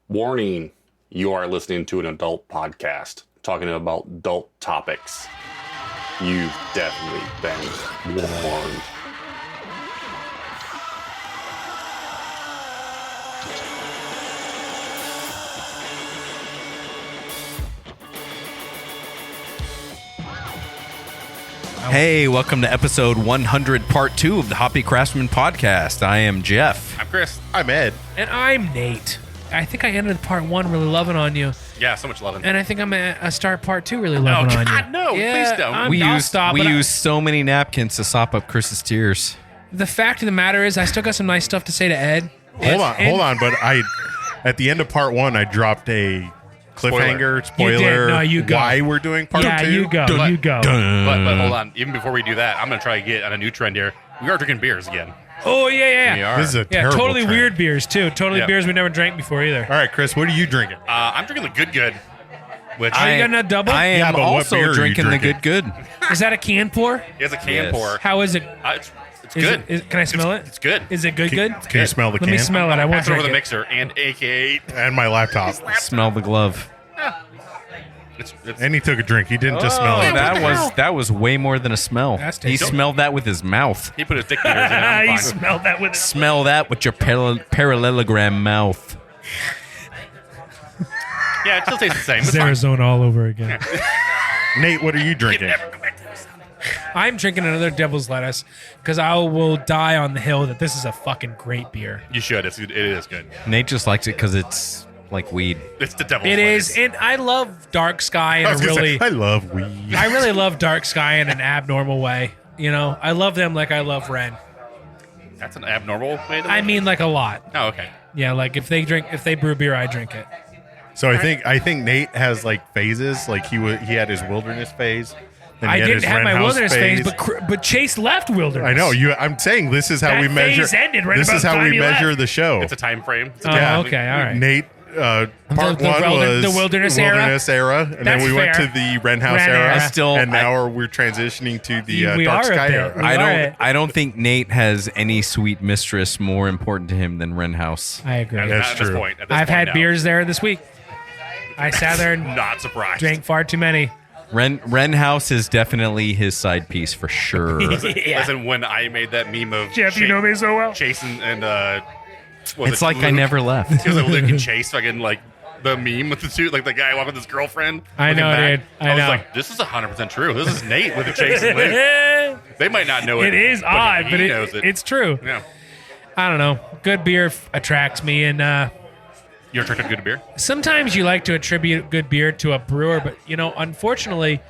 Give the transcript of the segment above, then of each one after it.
Warning, you are listening to an adult podcast talking about adult topics. You've definitely been warned. Hey, welcome to episode 100, part 2 of the Hoppy Craftsmen podcast. I am Jeff. I'm Chris. I'm Ed. And I'm Nate. I think I ended part 1 really loving on you. Yeah, so much loving. And I think I'm going to start part 2 really loving on you. God, no, please don't. We used so many napkins to sop up Chris's tears. The fact of the matter is I still got some nice stuff to say to Ed. Hold on. But at the end of part 1, I dropped a cliffhanger, spoiler. You did. No, you go. Why we're doing part 2. Yeah, you go. But hold on. Even before we do that, I'm going to try to get on a new trend here. We are drinking beers again. Oh, yeah. We are. This is a terrible totally trend. weird beers, too. Totally Yep. beers we never drank before either. All right, Chris, what are you drinking? I'm drinking the Good, which Are you getting a double? I Yeah, am but what also beer are you drinking the drinking? good. Is that a can pour? is a can Yes. pour. How is it? It's Is good. Can I smell it? It's good. Is it good? Can you smell the Let me can? smell it. I won't Pass it over drink the it. mixer and AKA. And my laptop. Smell the glove. It's And he took a drink. He didn't just smell Oh, it. that was way more than a smell. That's He tasty. smelled that with his mouth. he put his dick fingers in. I'm You fine. smelled that with Smell that with your parallelogram mouth. Yeah, it still tastes the same. It's It's fine. Arizona all over again. Nate, what are you drinking? I'm drinking another devil's lettuce because I will die on the hill that this is a fucking great beer. You should. It is good. Nate just likes it because it's like weed. It's the devil's It lettuce. is, and I love dark sky in I a was gonna really, say, I love weed. I really love dark sky in an abnormal way. You know, I love them like I love Ren. That's an abnormal way to I live? mean, like a lot. Oh, okay. Yeah, like if they brew beer, I drink it. So I think Nate has like phases. Like he had his wilderness phase. Then he I had didn't his have my Ren House wilderness phase, but Chase left wilderness. I know you. I'm saying this is how That we measure. phase ended right this about is the how time we he measure left. the show. It's a time frame. It's a Oh, time- okay, all right. Nate, part the one was the wilderness era? and then That's we went fair. to the Ren House Ren era, era. and now we're transitioning to the We Dark are a Sky bit. era. We are. I don't think Nate has any sweet mistress more important to him than Ren House. I agree. That's At this true. point, at this I've point had now. beers there this week. I sat there and Not surprised. drank far too many. Ren House is definitely his side piece for sure. Listen, when I made that meme of Jeff, you know me so well. Chase and It's like I never left. It was like Luke and Chase, fucking like the meme with the two, like the guy walking with his girlfriend. I looking know, back. dude. I was know. like, this is 100% true. This is Nate with the Chase and Luke. They might not know it. It is odd, he but knows it. it's true. Yeah. I don't know. Good beer attracts me, and You're attracted to good beer? sometimes you like to attribute good beer to a brewer, but unfortunately,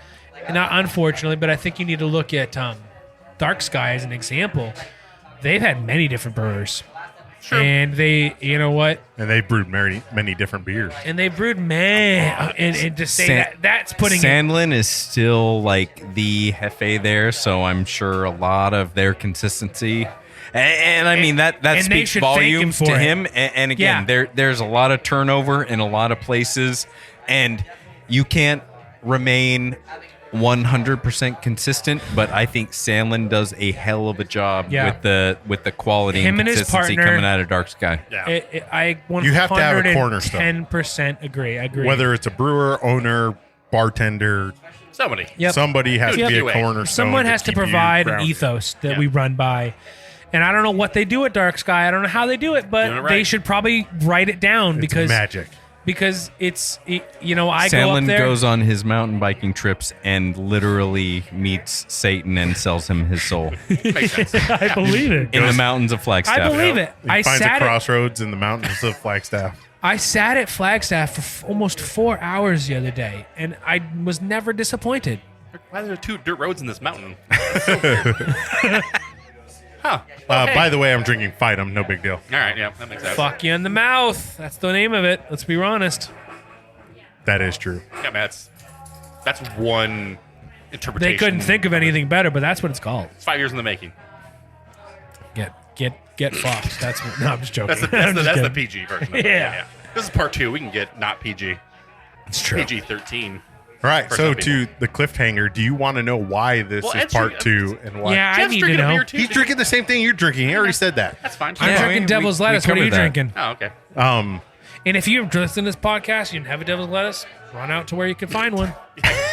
not unfortunately, but I think you need to look at Dark Sky as an example. They've had many different brewers, Sure. and they, you know what? And they brewed many different beers. And they brewed and to say that's putting it. Sandlin is still like the Hefe there, so I'm sure a lot of their consistency. And I mean that and they speaks should thank him volumes for to it. him. And again, Yeah. there's a lot of turnover in a lot of places, and you can't remain 100% consistent. But I think Sandlin does a hell of a job Yeah. with the quality Him and and his consistency partner- coming out of Dark Sky. Yeah. I 110% You have to have a cornerstone. agree. Whether it's a brewer, owner, bartender, Somebody. Yep. somebody has to be a Yep. cornerstone. Someone has to keep you provide an grounded. ethos that Yeah. we run by. And I don't know what they do at Dark Sky. I don't know how they do it, but Doing it right. they should probably write it down It's magic. because it's I go up Sandlin there. goes on his mountain biking trips and literally meets Satan and sells him his soul Makes sense. I believe it. in the mountains of Flagstaff. I believe it. He I finds a sat crossroads in the mountains of Flagstaff. I sat at Flagstaff for almost 4 hours the other day, and I was never disappointed. Why are there two dirt roads in this mountain? So weird. Huh. By the way, I'm drinking Fightem. No big deal. All right, yeah, that makes sense. Fuck you in the mouth. That's the name of it. Let's be honest. That is true. Yeah, man, that's one interpretation. They couldn't think of anything better, but that's what it's called. It's 5 years in the making. Get fucked. That's what, no, I'm just joking. That's the, I'm just that's the kidding. PG version. Of it. Yeah. This is part 2. We can get not PG. It's true. PG-13. All right, For so some to the cliffhanger, do you want to know why this Well, is Ed's part drinking- 2 and why? Yeah, I Jeff's need to drinking a know. beer too. He's drinking the same thing you're drinking. He already said that. That's fine. I'm Yeah, drinking we- devil's we lettuce. What are covered you that. drinking? Oh, okay. And if you're listening to this podcast, you didn't have a devil's lettuce, run out to where you can find one.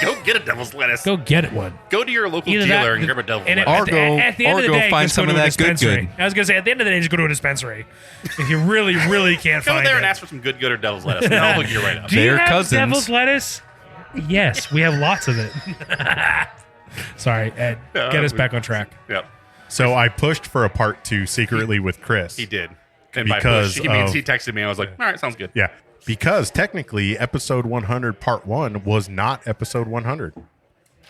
Go get a devil's lettuce. Go get it one. Go to your local Either dealer that- and grab a devil's and lettuce. Or go- at the end or of the go day, find just go some to of a that good dispensary. good. I was gonna say at the end of the day, just go to a dispensary. If you really, really can't Go find there it. and ask for some good or devil's lettuce. And I'll hook you right up. Do you They're have cousins. devil's lettuce? Yes, we have lots of it. Sorry, Ed. Get us back on track. Yep. So I pushed for a part 2 secretly with Chris. He did. And Because by push, he means of- he texted me. I was like, all right, sounds good. Yeah. Because technically, episode 100, part 1 was not episode 100.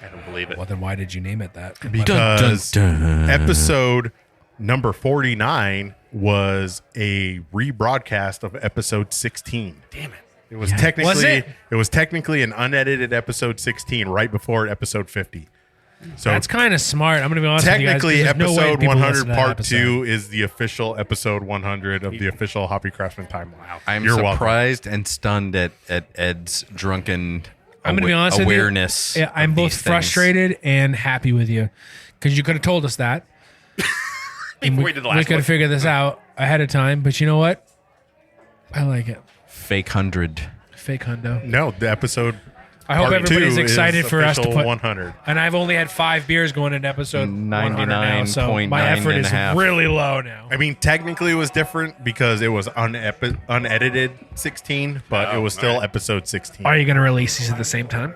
I don't believe it. Well, then why did you name it that? Because Dun, dun, dun. episode number 49 was a rebroadcast of episode 16. Damn it. It was technically Was it? it was technically an unedited episode 16 right before episode 50. So That's kind of smart. I'm going to be honest with you guys. technically 'cause there's no way episode people 100 listen to that part episode. 2 is the official episode 100 of the official Hoppy Craftsmen timeline. I'm You're welcome. surprised and stunned at Ed's drunken I'm going to be honest with you. awareness. Yeah, I'm of both these things. frustrated and happy with you because you could have told us that. And Before we did the last we could one. have figured this out ahead of time. But you know what? I like it. Fake 100. Fake hundo. No, the episode I hope part everybody's 2 is excited for us to official put. 100. And I've only had 5 beers going into episode 100 now, so 99.9 my effort and is a half. really low now. I mean, technically it was different because it was unedited 16, but it was still alright. episode 16. Are you going to release these at the same time?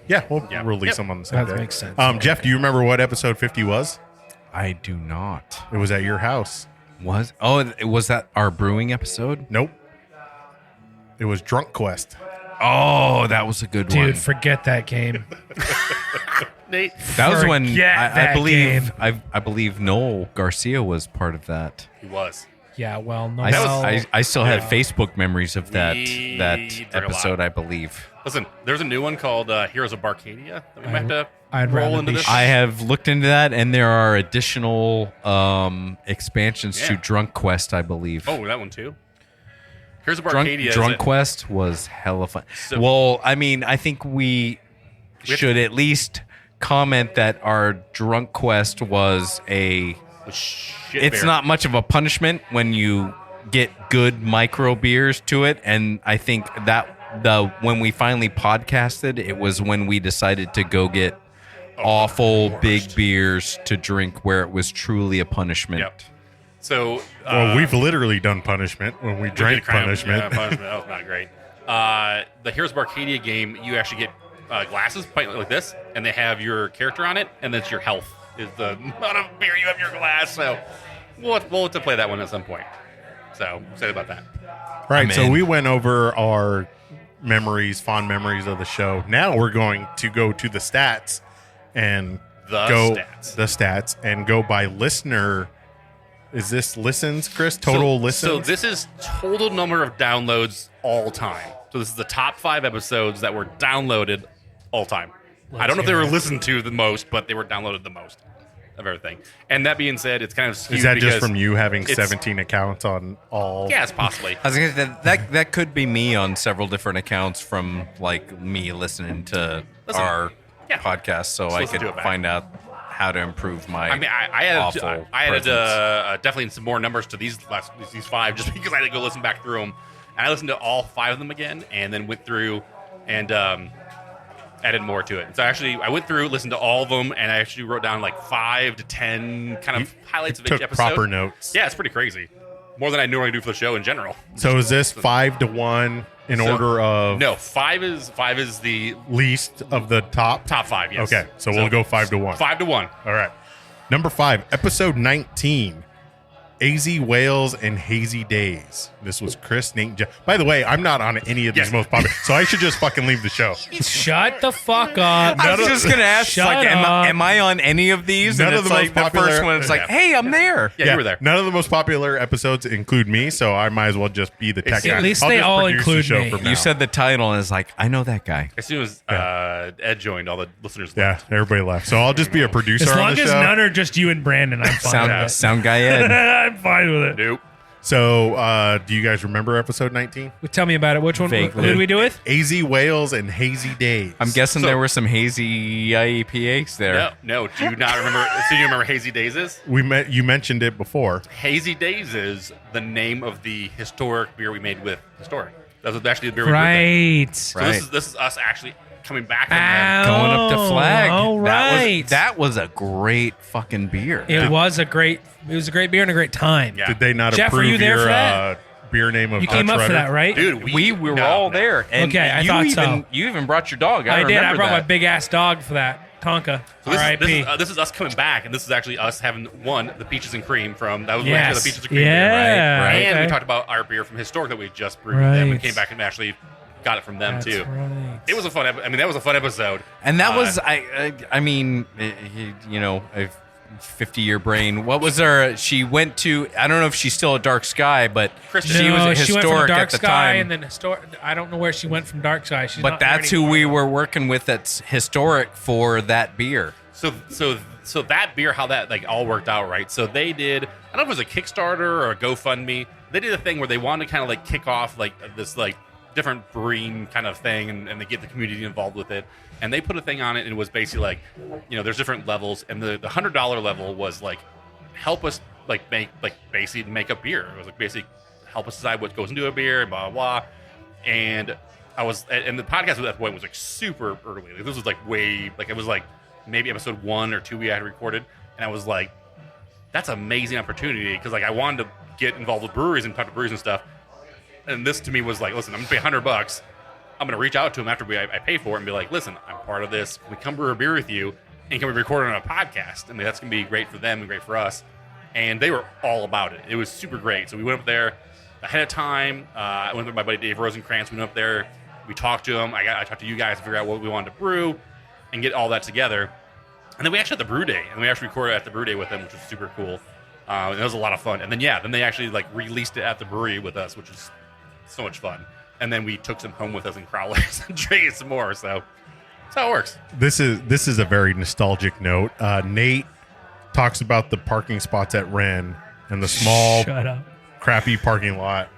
Yeah, we'll Yeah. release Yep. them on the same That day. makes sense. Jeff, do you remember what episode 50 was? I do not. It was at your house. Was that our brewing episode? Nope. It was Drunk Quest. Oh, that was a good one. Dude, forget that game. Nate. That was when forget I that believe game. I believe Noel Garcia was part of that. He was. Yeah, well, no. I still have Facebook memories of that We drank a episode, lot. I believe. Listen, there's a new one called Heroes of Barcadia that we might have to I'd roll rather into be this. I have looked into that, and there are additional expansions to Yeah. Drunk Quest, I believe. Oh, that one too. Heroes of Drunk, Barcadia. Drunk Quest was hella fun. So- Well, I mean, I think we have should at least comment that our Drunk Quest was a. It's not much of a punishment when you get good micro beers to it, and I think that when we finally podcasted, it was when we decided to go get awful big beers to drink, where it was truly a punishment. Yep. So Well, we've literally done punishment when we drank punishment. Yeah, punishment. That was not great. The Heroes of Arcadia game, you actually get glasses like this, and they have your character on it, and that's your health is the amount of beer you have in your glass. So we'll have to play that one at some point. So excited about that. Right, I'm so in. we went over our fond memories of the show. Now we're going to go to the stats and The the stats and go by listener. Is this listens, Chris? Total listens? So this is total number of downloads all time. So this is the top 5 episodes that were downloaded all time. I don't know if they were listened to the most, but they were downloaded the most of everything. And that being said, it's kind of skewed Is that just because from you having it's- 17 accounts on all? Yes, possibly. I was gonna say that could be me on several different accounts from like me listening to Listen, our yeah. podcast, so I listen could to it back. find out how to improve my. I mean, I added awful presence. definitely some more numbers to these 5 just because I had to go listen back through them. And I listened to all 5 of them again, and then went through and added more to it. So actually, I went through, listened to all of them, and I actually wrote down like 5 to 10 kind of highlights of each Took episode. proper notes. Yeah, it's pretty crazy. More than I normally do for the show in general. So is this 5 to 1 in order of No, 5 is the least of the top? top 5. Yes. Okay, so we'll go 5 to 1. 5 to 1. All right. Number 5, episode 19. AZ Whales and Hazy Days. This was Chris, Nate, Jeff. By the way, I'm not on any of these Yes. most popular, so I should just fucking leave the show. Shut the fuck up. I was just gonna ask, Shut like, up. am I on any of these? None and of it's the like most the popular- first one. It's like, Yeah. hey, I'm there. Yeah, you were there. None of the most popular episodes include me, so I might as well just be the tech At guy. least I'll they just all produce the include show me. from You now. said the title, and it's like, I know that guy. As soon as Ed joined, all the listeners Yeah, left. everybody left. So I'll just be a producer As on long the as show. none are just you and Brandon, I'm fine with it. Sound guy Ed. I'm fine with it. Nope. So, do you guys remember episode 19? Tell me about it. Which one? Vaguely. Who did we do with? AZ Whales and Hazy Days. I'm guessing So- there were some hazy IPAs there. No. Do you not remember? So you remember Hazy Days is? You mentioned it before. Hazy Days is the name of the historic beer we made with Historic. That was actually the beer we brewed. Right. So Right. this is us actually coming back from them. Going up to Flag. Oh, right. That was a great fucking beer. It was a great beer and a great time. Yeah. Did they not Jeff, were approve you there your for that? beer name of You came Dutch up for Rudder? that, right? Dude, We were no, all no. there. And Okay, I you thought even, so. You even brought your dog. I did. I remember brought my that. big ass dog for that. Tonka. So this R.I.P. is this is us coming back, and this is actually us having won the Peaches and Cream from that was Yes. the Peaches and Cream Yeah, beer, right. And we okay. talked about our beer from Historic that we just brewed. With them. We Right. came back and actually got it from them That's too. right. It was a fun. That was a fun episode. And that was, I mean, a 50-year brain. What was her? She went to, I don't know if she's still a Dark Sky, but Kristen. she was No, historic she went from Dark at the Sky time. and then historic. I don't know where she went from Dark Sky. She's But not there that's who anymore. we were working with that's historic for that beer. So that beer, how that like all worked out, right? So they did. I don't know if it was a Kickstarter or a GoFundMe. They did a thing where they wanted to kind of like kick off like this like different brewing kind of thing, and they get the community involved with it. And they put a thing on it, and it was basically like, there's different levels, and the $100 level was like, help us like basically make a beer. It was like basically help us decide what goes into a beer and blah blah blah. And the podcast at that point was like super early. Like, this was like way like it was like maybe episode 1 or 2 we had recorded, and I was like, that's an amazing opportunity because like I wanted to get involved with breweries and talk to breweries and stuff. And this to me was like, listen, I'm gonna pay $100. I'm gonna reach out to them after I pay for it and be like, listen, I'm part of this. Can we come brew a beer with you? And can we record it on a podcast? I mean, that's gonna be great for them and great for us. And they were all about it. It was super great. So we went up there ahead of time. I went with my buddy Dave Rosenkrantz. We went up there. We talked to him. I talked to you guys to figure out what we wanted to brew and get all that together. And then we actually had the brew day, and we actually recorded at the brew day with them, which was super cool. And it was a lot of fun. And then then they actually like released it at the brewery with us, which is so much fun. And then we took some home with us in crowlers and drank it some more. So that's how it works. This is a very nostalgic note. Nate talks about the parking spots at Ren and the small, Shut up. crappy parking lot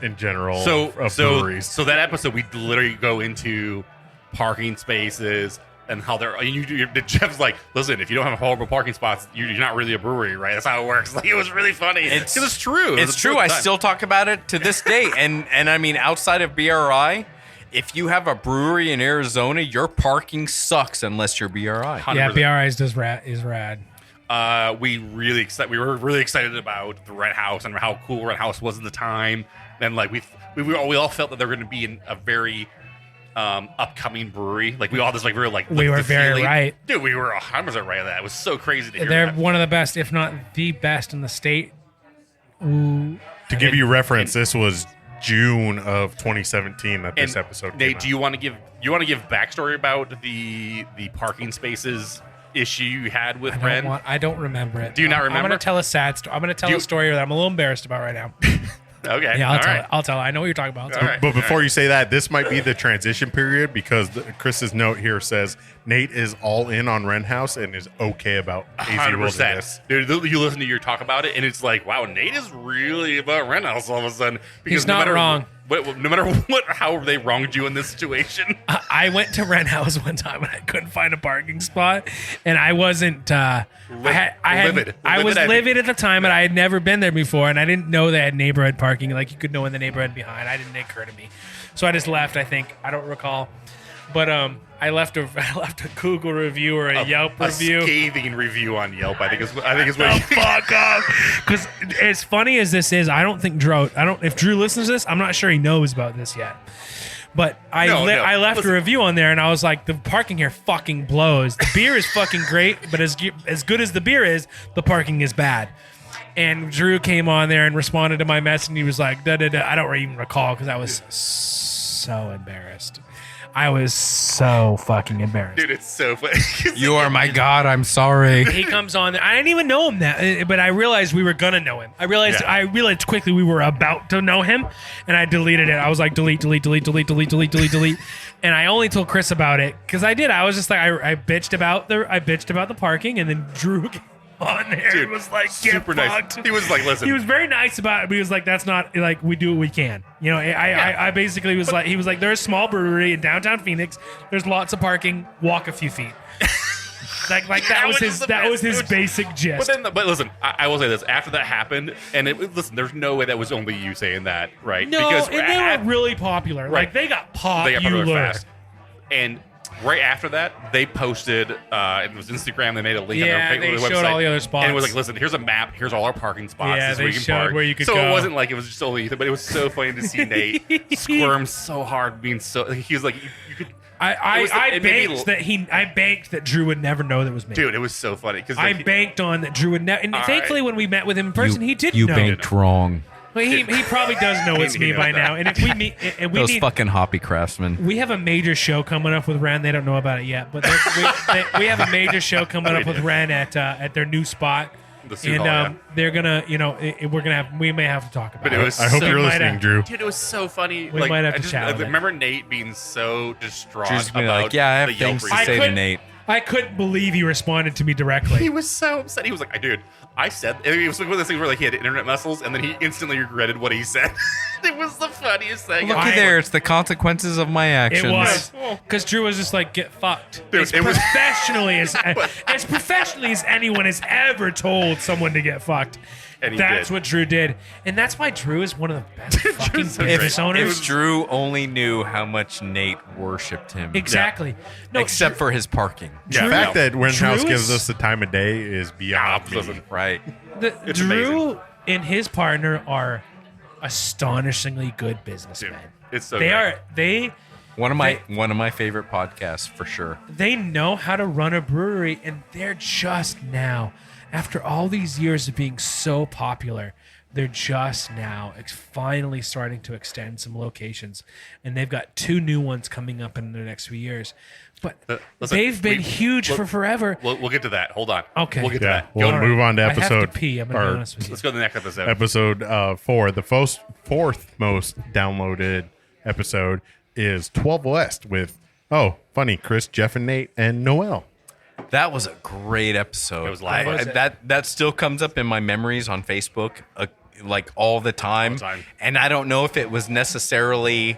in general of breweries. So that episode, we literally go into parking spaces and how they're. Jeff's like, listen, if you don't have horrible parking spots, you're not really a brewery, right? That's how it works. Like, it was really funny. It's true. It's true. I still talk about it to this day. And I mean, outside of BRI, if you have a brewery in Arizona, your parking sucks unless you're BRI. 100%. Yeah, BRI's is rad. We were really excited about the Red House and how cool Red House was at the time. And like we all felt that they were going to be in a very upcoming brewery. Like we all just like we were like We were the very feeling. right. Dude. We were 100% right on that. It was so crazy to hear. They're that. one of the best, if not the best in the state. Ooh. To give you reference, this was June of 2017 that this And episode came Nate, out. do you want to give backstory about the parking spaces issue you had with Ren? I don't remember it. Do you not remember? I'm going to tell a sad story. I'm going to tell a story that I'm a little embarrassed about right now. Okay. Yeah, all I'll tell right. it. I'll tell it. I know what you're talking about. I'll tell All it. right. But before you say that, this might be the transition period because Chris's note here says Nate is all in on Ren House and is okay about AZ Wilderness. 100%. Dude, you listen to your talk about it, and it's like, wow, Nate is really about Ren House all of a sudden. He's not wrong. No matter how they wronged you in this situation. I went to Rent House one time and I couldn't find a parking spot, and I wasn't. I was livid at the time, and I had never been there before, and I didn't know they had neighborhood parking. Like you could know in the neighborhood behind. I didn't occur to me, so I just left. I think I don't recall, but I left a Google review or a Yelp review. A scathing review on Yelp. I think is what. Fuck off! Because as funny as this is, I don't think Drew. If Drew listens to this, I'm not sure he knows about this yet. But I left Listen. a review on there, and I was like, the parking here fucking blows. The beer is fucking great, but as good as the beer is, the parking is bad. And Drew came on there and responded to my message, and he was like, I don't even recall because I was so embarrassed. I was so fucking embarrassed. Dude, it's so funny. You are my God. I'm sorry. He comes on there. I didn't even know him but I realized we were gonna know him. I realized quickly we were about to know him, and I deleted it. I was like, delete. And I only told Chris about it because I did. I was just like, I bitched about the parking, and then Drew. on there. Dude, and was like, get super fucked. nice. He was like, listen. He was very nice about it. But he was like, that's not like we do what we can. You know, I basically was like, he was like, there's a small brewery in downtown Phoenix. There's lots of parking. Walk a few feet. Like that was his basic gist. But listen, I will say this: after that happened, and listen, there's no way that was only you saying that, right? No, because and they were really popular. Right. Like they got popular. They got popular fast. And right after that, they posted. It was Instagram. They made a link on Yeah, their they website. showed all the other spots. And it was like, listen, here's a map. Here's all our parking spots. Yeah, This is where they you can showed park. where you could so go. it wasn't like it was just only Ethan, but it was so funny to see Nate squirm so hard, being so. He was like, you could. I banked that Drew would never know that was me. Dude, it was so funny because I banked on that Drew would never. And All thankfully, when we met with him in person, he didn't You know. banked wrong. Well, he probably does know it's He me knows by that. now. And if we meet, and we Those need, fucking Hoppy Craftsmen. we have a major show coming up with Ren. They don't know about it yet, but we have a major show coming up with Ren at their new spot. The suit And hall, yeah. they're gonna, we may have to talk about But it. it was I hope so- you're might listening, have- Drew. Dude, it was so funny. We might have to chat I with it. remember Nate being so distraught Drew's about be like, yeah, I have the Yelp things to review. say to couldn't- Nate. I couldn't believe he responded to me directly. He was so upset. He was like, dude, I said, it was like one of those things where like he had internet muscles and then he instantly regretted what he said. It was the funniest thing. Looky there, it's the consequences of my actions. It was because Drew was just like, "Get fucked." Dude, as it was- professionally as professionally as anyone has ever told someone to get fucked. And he That's did. what Drew did, and that's why Drew is one of the best fucking so business great. owners. If Drew only knew how much Nate worshipped him. Exactly. No, Except for his parking. The Drew- fact that Drew Warehouse is- gives us the time of day is beyond me. Listen, Right. It's Drew amazing. and his partner are astonishingly good businessmen. it's so They great. are they. One of my favorite podcasts for sure. They know how to run a brewery, and they're just now, after all these years of being so popular, they're just now finally starting to extend some locations, and they've got 2 new ones coming up in the next few years. But Listen, they've been huge we'll- for forever. We'll get to that. Hold on. Okay. We'll get to Yeah, that. we'll All right. move on to I have episode. to pee. I'm gonna be or honest with you. Let's go to the next episode. Episode 4, the fourth most downloaded episode is 12 West with funny Chris, Jeff, and Nate and Noel. That was a great episode. It was live. I- that still comes up in my memories on Facebook, like all the time. All the time. And I don't know if it was necessarily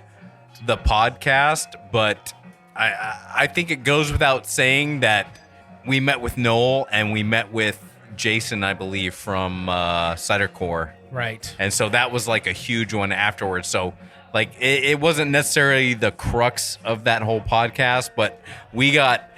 the podcast, but I think it goes without saying that we met with Noel and we met with Jason, I believe, from Cider Core. Right. And so that was like a huge one afterwards. So like it wasn't necessarily the crux of that whole podcast, but we got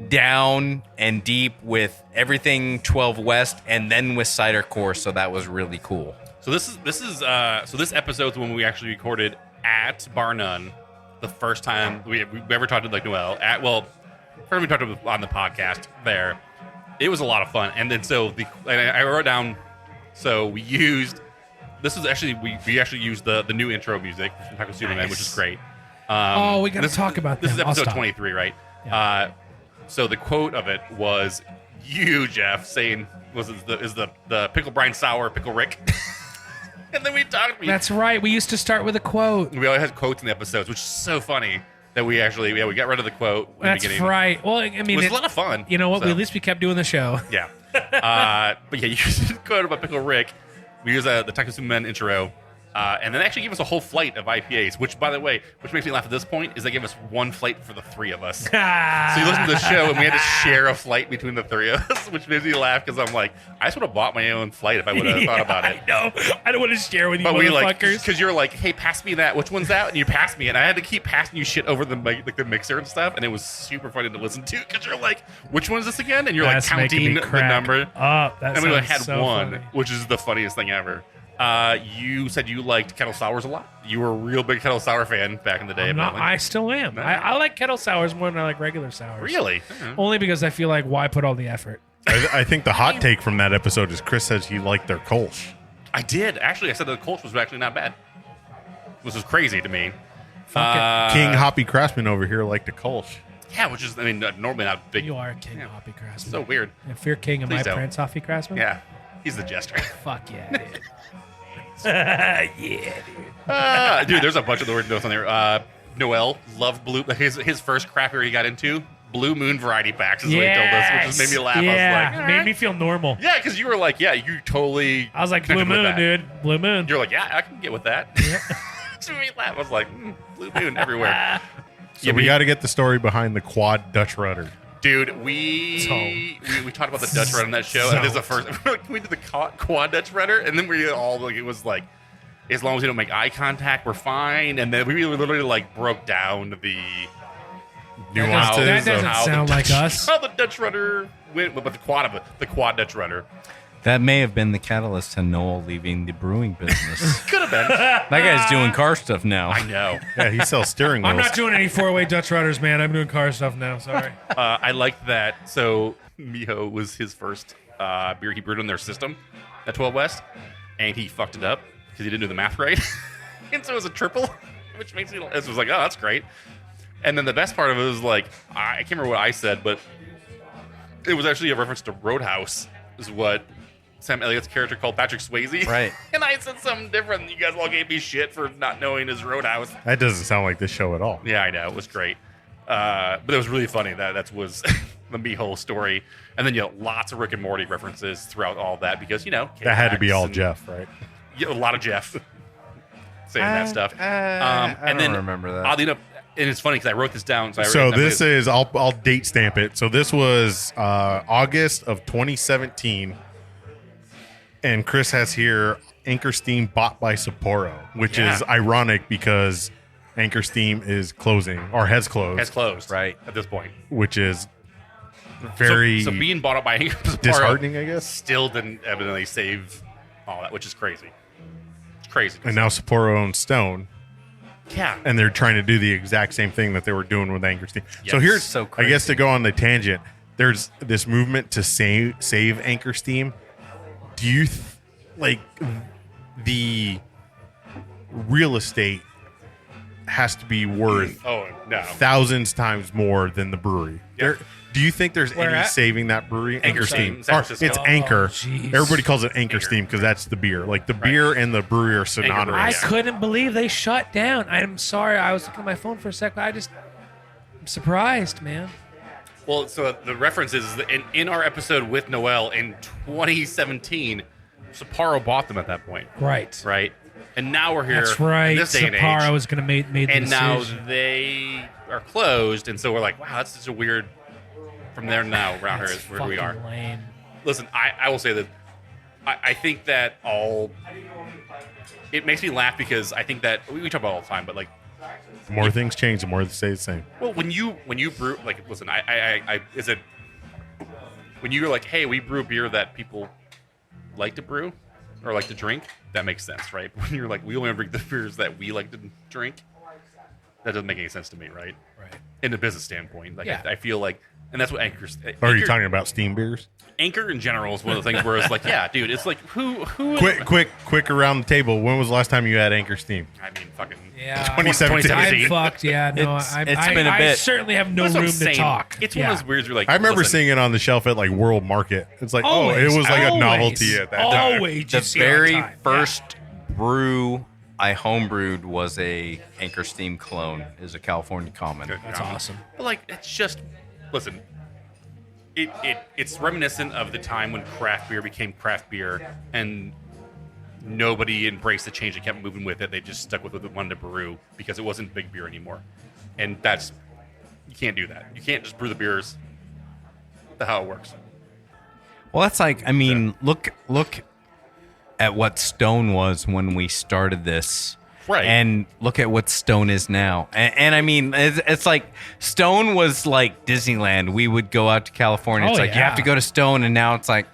down and deep with everything 12 West and then with Cider Core. So that was really cool. So this episode's when we actually recorded at Bar None, the first time we ever talked to like Noel. First time we talked to on the podcast there. It was a lot of fun, and then I wrote down. So we used. This is actually we actually used the new intro music from Taco Superman, Nice. which is great. We got to talk about This them. is I'll episode stop. 23, right? Yeah. So the quote of it was you, Jeff, saying is the pickle brine sour pickle Rick. And then we talked. That's right. We used to start with a quote. We always had quotes in the episodes, which is so funny that we actually we got rid of the quote. In That's the beginning. right. Well, I mean, It was a lot of fun. You know what? So, At least we kept doing the show. yeah. But yeah, you used the quote about Pickle Rick. We used the Taco Superman intro. And then they actually gave us a whole flight of IPAs, which, by the way, which makes me laugh at this point, is they gave us one flight for the 3 of us. So you listen to the show, and we had to share a flight between the 3 of us, which makes me laugh because I'm like, I just would have bought my own flight if I would have thought about it. I know. I don't want to share with you, But we like, motherfuckers. because you're like, hey, pass me that. Which one's that? And you passed me, and I had to keep passing you shit over the mixer and stuff, and it was super funny to listen to because you're like, which one is this again? And you're That's like making counting me the crack number. up. That And we only sounds had so one, funny. which is the funniest thing ever. You said you liked kettle sours a lot. You were a real big kettle sour fan back in the day. apparently. I still am. No. I like kettle sours more than I like regular sours. Really? Only because I feel like why put all the effort? I think the hot take from that episode is Chris says he liked their Kolsch. I did. Actually, I said the Kolsch was actually not bad. Which was crazy to me. King Hoppy Craftsmen over here liked the Kolsch. Yeah, which is, I mean, normally not big. You are king Hoppy Craftsman. So weird. If you're king, am Please I don't. Prince Hoppy Craftsman? Yeah. He's the jester. Fuck yeah, dude. Yeah, dude. Dude, there's a bunch of the word notes on there. Noel loved blue. His first craft beer he got into, Blue Moon variety packs is what he told us, which just made me laugh. Yeah, I was like, made me feel normal. yeah, because you were like, yeah, you totally. I was like, Blue connected with Moon, that. dude. Blue Moon. You're like, yeah, I can get with that. Just made me laugh. I was like, Blue Moon everywhere. So we got to get the story behind the quad Dutch rudder. Dude, we talked about the Dutch rudder on that show, and this is the first. We did the quad Dutch rudder, and then we all like, it was like, as long as we don't make eye contact, we're fine. And then we literally like broke down the Nuances. That doesn't how sound the like Dutch- us. How the Dutch rudder went, but the quad Dutch rudder That may have been the catalyst to Noel leaving the brewing business. could have been. That guy's doing car stuff now. I know. Yeah, he sells steering wheels. I'm not doing any 4-way Dutch rudders, man. I'm doing car stuff now. Sorry. I liked that. So Miho was his first beer he brewed in their system at 12 West, and he fucked it up because he didn't do the math right, and so it was a triple, which makes me. It was like, oh, that's great. And then the best part of it was like, I can't remember what I said, but it was actually a reference to Roadhouse, is what Sam Elliott's character called Patrick Swayze. Right. And I said something different, and you guys all gave me shit for not knowing his Roadhouse. That doesn't sound like this show at all. Yeah, I know. It was great. But it was really funny. That was the Miho story. And then, lots of Rick and Morty references throughout all that because, That had to be all and- Jeff, right? Yeah, a lot of Jeff saying that stuff. I and don't then, remember that. oddly enough, and it's funny because I wrote this down. So this is I'll date stamp it. So this was August of 2017, and Chris has here Anchor Steam bought by Sapporo, which is ironic because Anchor Steam is closing or has closed, right at this point. which is very So being bought up by Sapporo disheartening, I guess. still didn't evidently save all that, which is crazy. It's crazy. And now Sapporo owns Stone, Yeah. and they're trying to do the exact same thing that they were doing with Anchor Steam. So Yes. here's, So I guess, crazy. to go on the tangent, there's this movement to save Anchor Steam. Do you like the real estate has to be worth Oh no. thousands times more than the brewery? There, do you think there's Where any at? saving that brewery? Anchor Steam. San Or Francisco. it's Anchor. Oh, jeez. Everybody calls it Anchor Steam because that's the beer. Like the beer and the brewery are I synonymous. Yeah. couldn't believe they shut down. I'm sorry. I was looking at my phone for a second. I'm surprised, man. Well, so the reference is that in our episode with Noel in 2017, Sapporo bought them at that point, Right. right? And now we're here. That's right. In this day and Sapporo age, was going to make the and now decision. they are closed, and so we're like, wow, that's such a weird. From there now, around here is where we are. Fucking lame. Listen, I will say that I think that it makes me laugh because I think that we talk about it all the time, but like, The more things change, the more they stay the same. well, when you brew, like, listen, I is it when you're like, hey, we brew beer that people like to brew or like to drink, that makes sense, right? When you're like, we only drink the beers that we like to drink, that doesn't make any sense to me, right? Right. In a business standpoint, like Yeah. I feel like, and that's what Anchor's. Or are you talking about steam beers? Anchor in general is one of the things where it's like, yeah, dude, it's like who Quick around the table. When was the last time you had Anchor Steam? I mean, fucking Yeah. 2017. I'm fucked. Yeah. No, It's I been a I bit. certainly have no That's what I'm room to saying. talk. It's Yeah. one of those weird. You're like, I remember listen, seeing it on the shelf at like World Market. It's like, Always, it was like a always, novelty at that time. Always. The you see it all very time. first brew I homebrewed was a Anchor Steam clone. Is a California Common. That's awesome. But like, it's just listen. It's reminiscent of the time when craft beer became craft beer, and nobody embraced the change and kept moving with it. They just stuck with what they wanted to brew because it wasn't big beer anymore, and that's you can't do that. You can't just brew the beers. That's how it works. Well, that's like, I mean, look at what Stone was when we started this. Right. And look at what Stone is now. And I mean, it's like Stone was like Disneyland. We would go out to California. It's Oh, like, you yeah. have to go to Stone. And now it's like,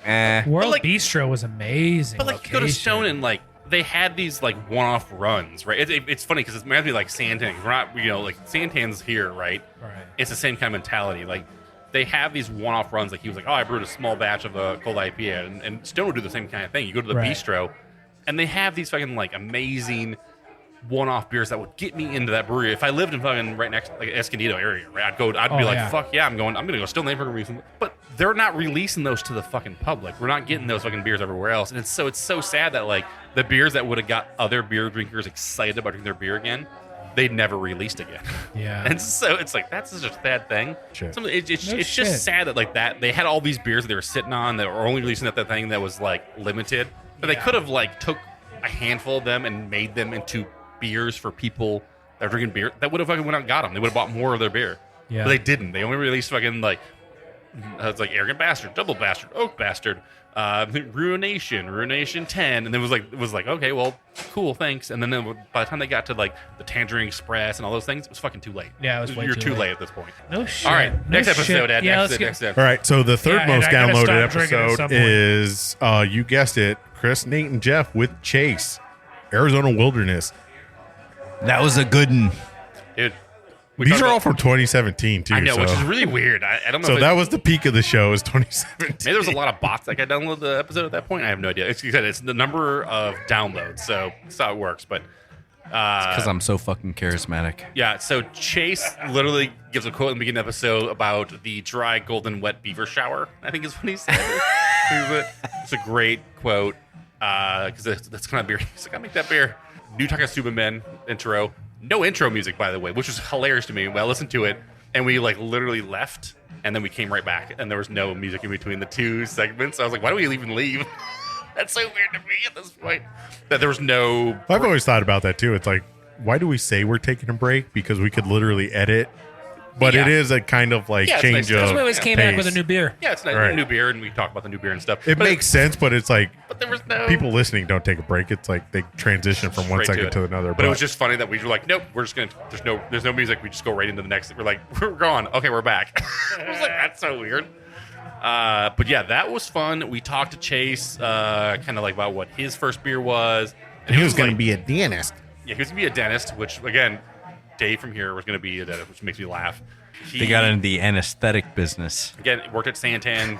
World like- Bistro was amazing. But like, you go to location. Stone and like they had these like one-off runs, right? It's funny because it's meant to be like Santan. We're not, like Santan's here, right? Right. It's the same kind of mentality. Like they have these one-off runs. Like he was like, oh, I brewed a small batch of a cold IPA, and Stone would do the same kind of thing. You go to the Right. bistro, and they have these fucking like amazing one-off beers that would get me into that brewery. If I lived in fucking right next like Escondido area, right, I'd be like, yeah. fuck yeah, I'm gonna go Stone Lane for a reason. But they're not releasing those to the fucking public. We're not getting those fucking beers everywhere else, and it's so sad that like the beers that would have got other beer drinkers excited about drinking their beer again they never released again. Yeah. And so it's like, that's such a sad thing. Shit. It's No shit. just sad that like that they had all these beers that they were sitting on that were only releasing that thing that was like limited. But they could have like took a handful of them and made them into beers for people that are drinking beer. That would have fucking went out and got them. They would have bought more of their beer. Yeah. But they didn't. They only released fucking like it's like arrogant bastard, double bastard, oak bastard, ruination 10, and it was like okay, well, cool, thanks. And then by the time they got to like the Tangerine Express and all those things, it was fucking too late. Yeah, it was way You're too too late. late at this point. No shit. All right, No next episode, shit. Ed. Yeah, next let's episode. All right, so the third Yeah, most and I gotta downloaded stop drinking at some episode point. is, you guessed it, Chris, Nate, and Jeff with Chase, Arizona Wilderness. That was a good one. Dude, we These talked are all about- from 2017 too. I know, so. which is really weird. I don't know. So if that was the peak of the show, is 2017. maybe there was a lot of bots that got downloaded the episode at that point. I have no idea. It's the number of downloads, so that's how it works. But Because I'm so fucking charismatic. yeah, so Chase literally gives a quote in the beginning of the episode about the dry, golden, wet beaver shower, I think is what he said. It's a great quote because that's kind of beer. He's like, I make that beer. New Takasuba Men intro. No intro music, by the way, which was hilarious to me. Well, I listened to it, and we like literally left, and then we came right back, and there was no music in between the two segments. I was like, why do we even leave? That's so weird to me at this point. That there was no... I've always thought about that too. It's like, why do we say we're taking a break? Because we could literally edit. But it Yeah. is a kind of like Yeah, it's change nice. of That's why we always came back with a pace. new beer. Yeah, it's not Right. a new beer, and we talk about the new beer and stuff. It But makes sense, but it's like But there was no... people listening don't take a break. It's like they transition from one straight second to it. another. But it was just funny that we were like, nope, we're just gonna. There's no music. We just go right into the next. We're like, we're gone. Okay, we're back. I was like, that's so weird. But yeah, that was fun. We talked to Chase, kind of like about what his first beer was. And he was going like- to be a dentist. Yeah, he was gonna be a dentist. Which again, Dave from here was gonna be a dentist, which makes me laugh. They got into the anesthetic business, again worked at Santan.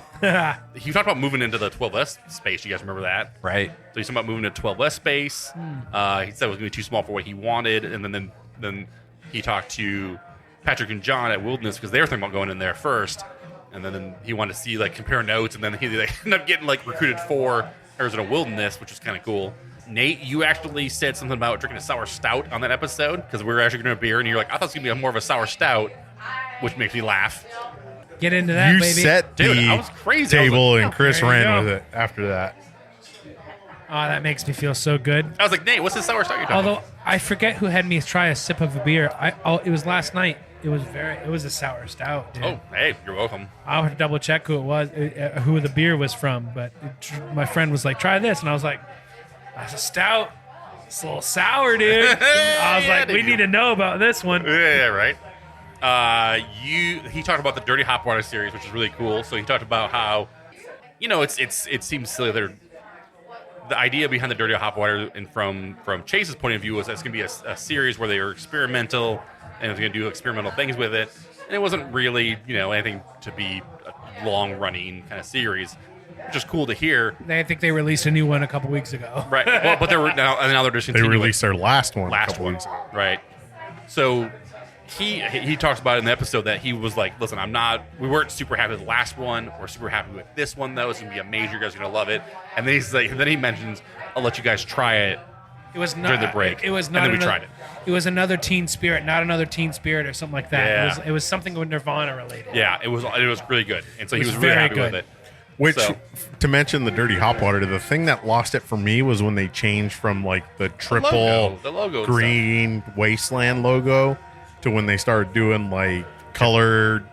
He talked about moving into the 12S space. You guys remember that? right? So he's talking about moving to 12S space. He said it was going to be too small for what he wanted, and then he talked to Patrick and John at Wilderness because they were thinking about going in there first, and then he wanted to see like compare notes, and then they ended up getting like recruited for Arizona Wilderness, which was kind of cool. Nate, you actually said something about drinking a sour stout on that episode because we were actually drinking a beer, and you're like, I thought it was going to be more of a sour stout, which makes me laugh. Get into that, You baby. set Dude, the I was crazy. I was table, like, and Chris there you ran go. with it after that. Oh, that makes me feel so good. I was like, Nate, what's this sour stout you're talking Although I forget who had me try a sip of a beer. It was last night. It was a sour stout, dude. about? Oh, hey, you're welcome. I'll have to double check who it was, who the beer was from. But my friend was like, "Try this," and I was like, "That's a stout. It's a little sour, dude." I was Yeah, like, "We dude. need to know about this one." Yeah, right. He talked about the Dirty Hop Water series, which is really cool. So he talked about how, it seems silly. The idea behind the Dirty Hop Water, and from Chase's point of view, was that it's going to be a series where they were experimental and it was going to do experimental things with it. And it wasn't really, anything to be a long running kind of series, which is cool to hear. I think they released a new one a couple weeks ago. Right. Well, but now they're just They continuing. released their last one. a last couple one, weeks ago. right? So he talks about it in the episode that he was like, "Listen, we weren't super happy with the last one. We're super happy with this one, though. It's gonna be amazing. You guys are gonna love it." And then then he mentions, "I'll let you guys try it." It was not During the break. It was And not. then we another- tried it. It was another Teen Spirit, not another Teen Spirit or something like that. Yeah. It was something with Nirvana related. Yeah, it was really good, and so he It was was really very happy good. with it. Which, So- to mention the Dirty Hop Water, the thing that lost it for me was when they changed from like the triple The logo and green wasteland logo to when they started doing like colored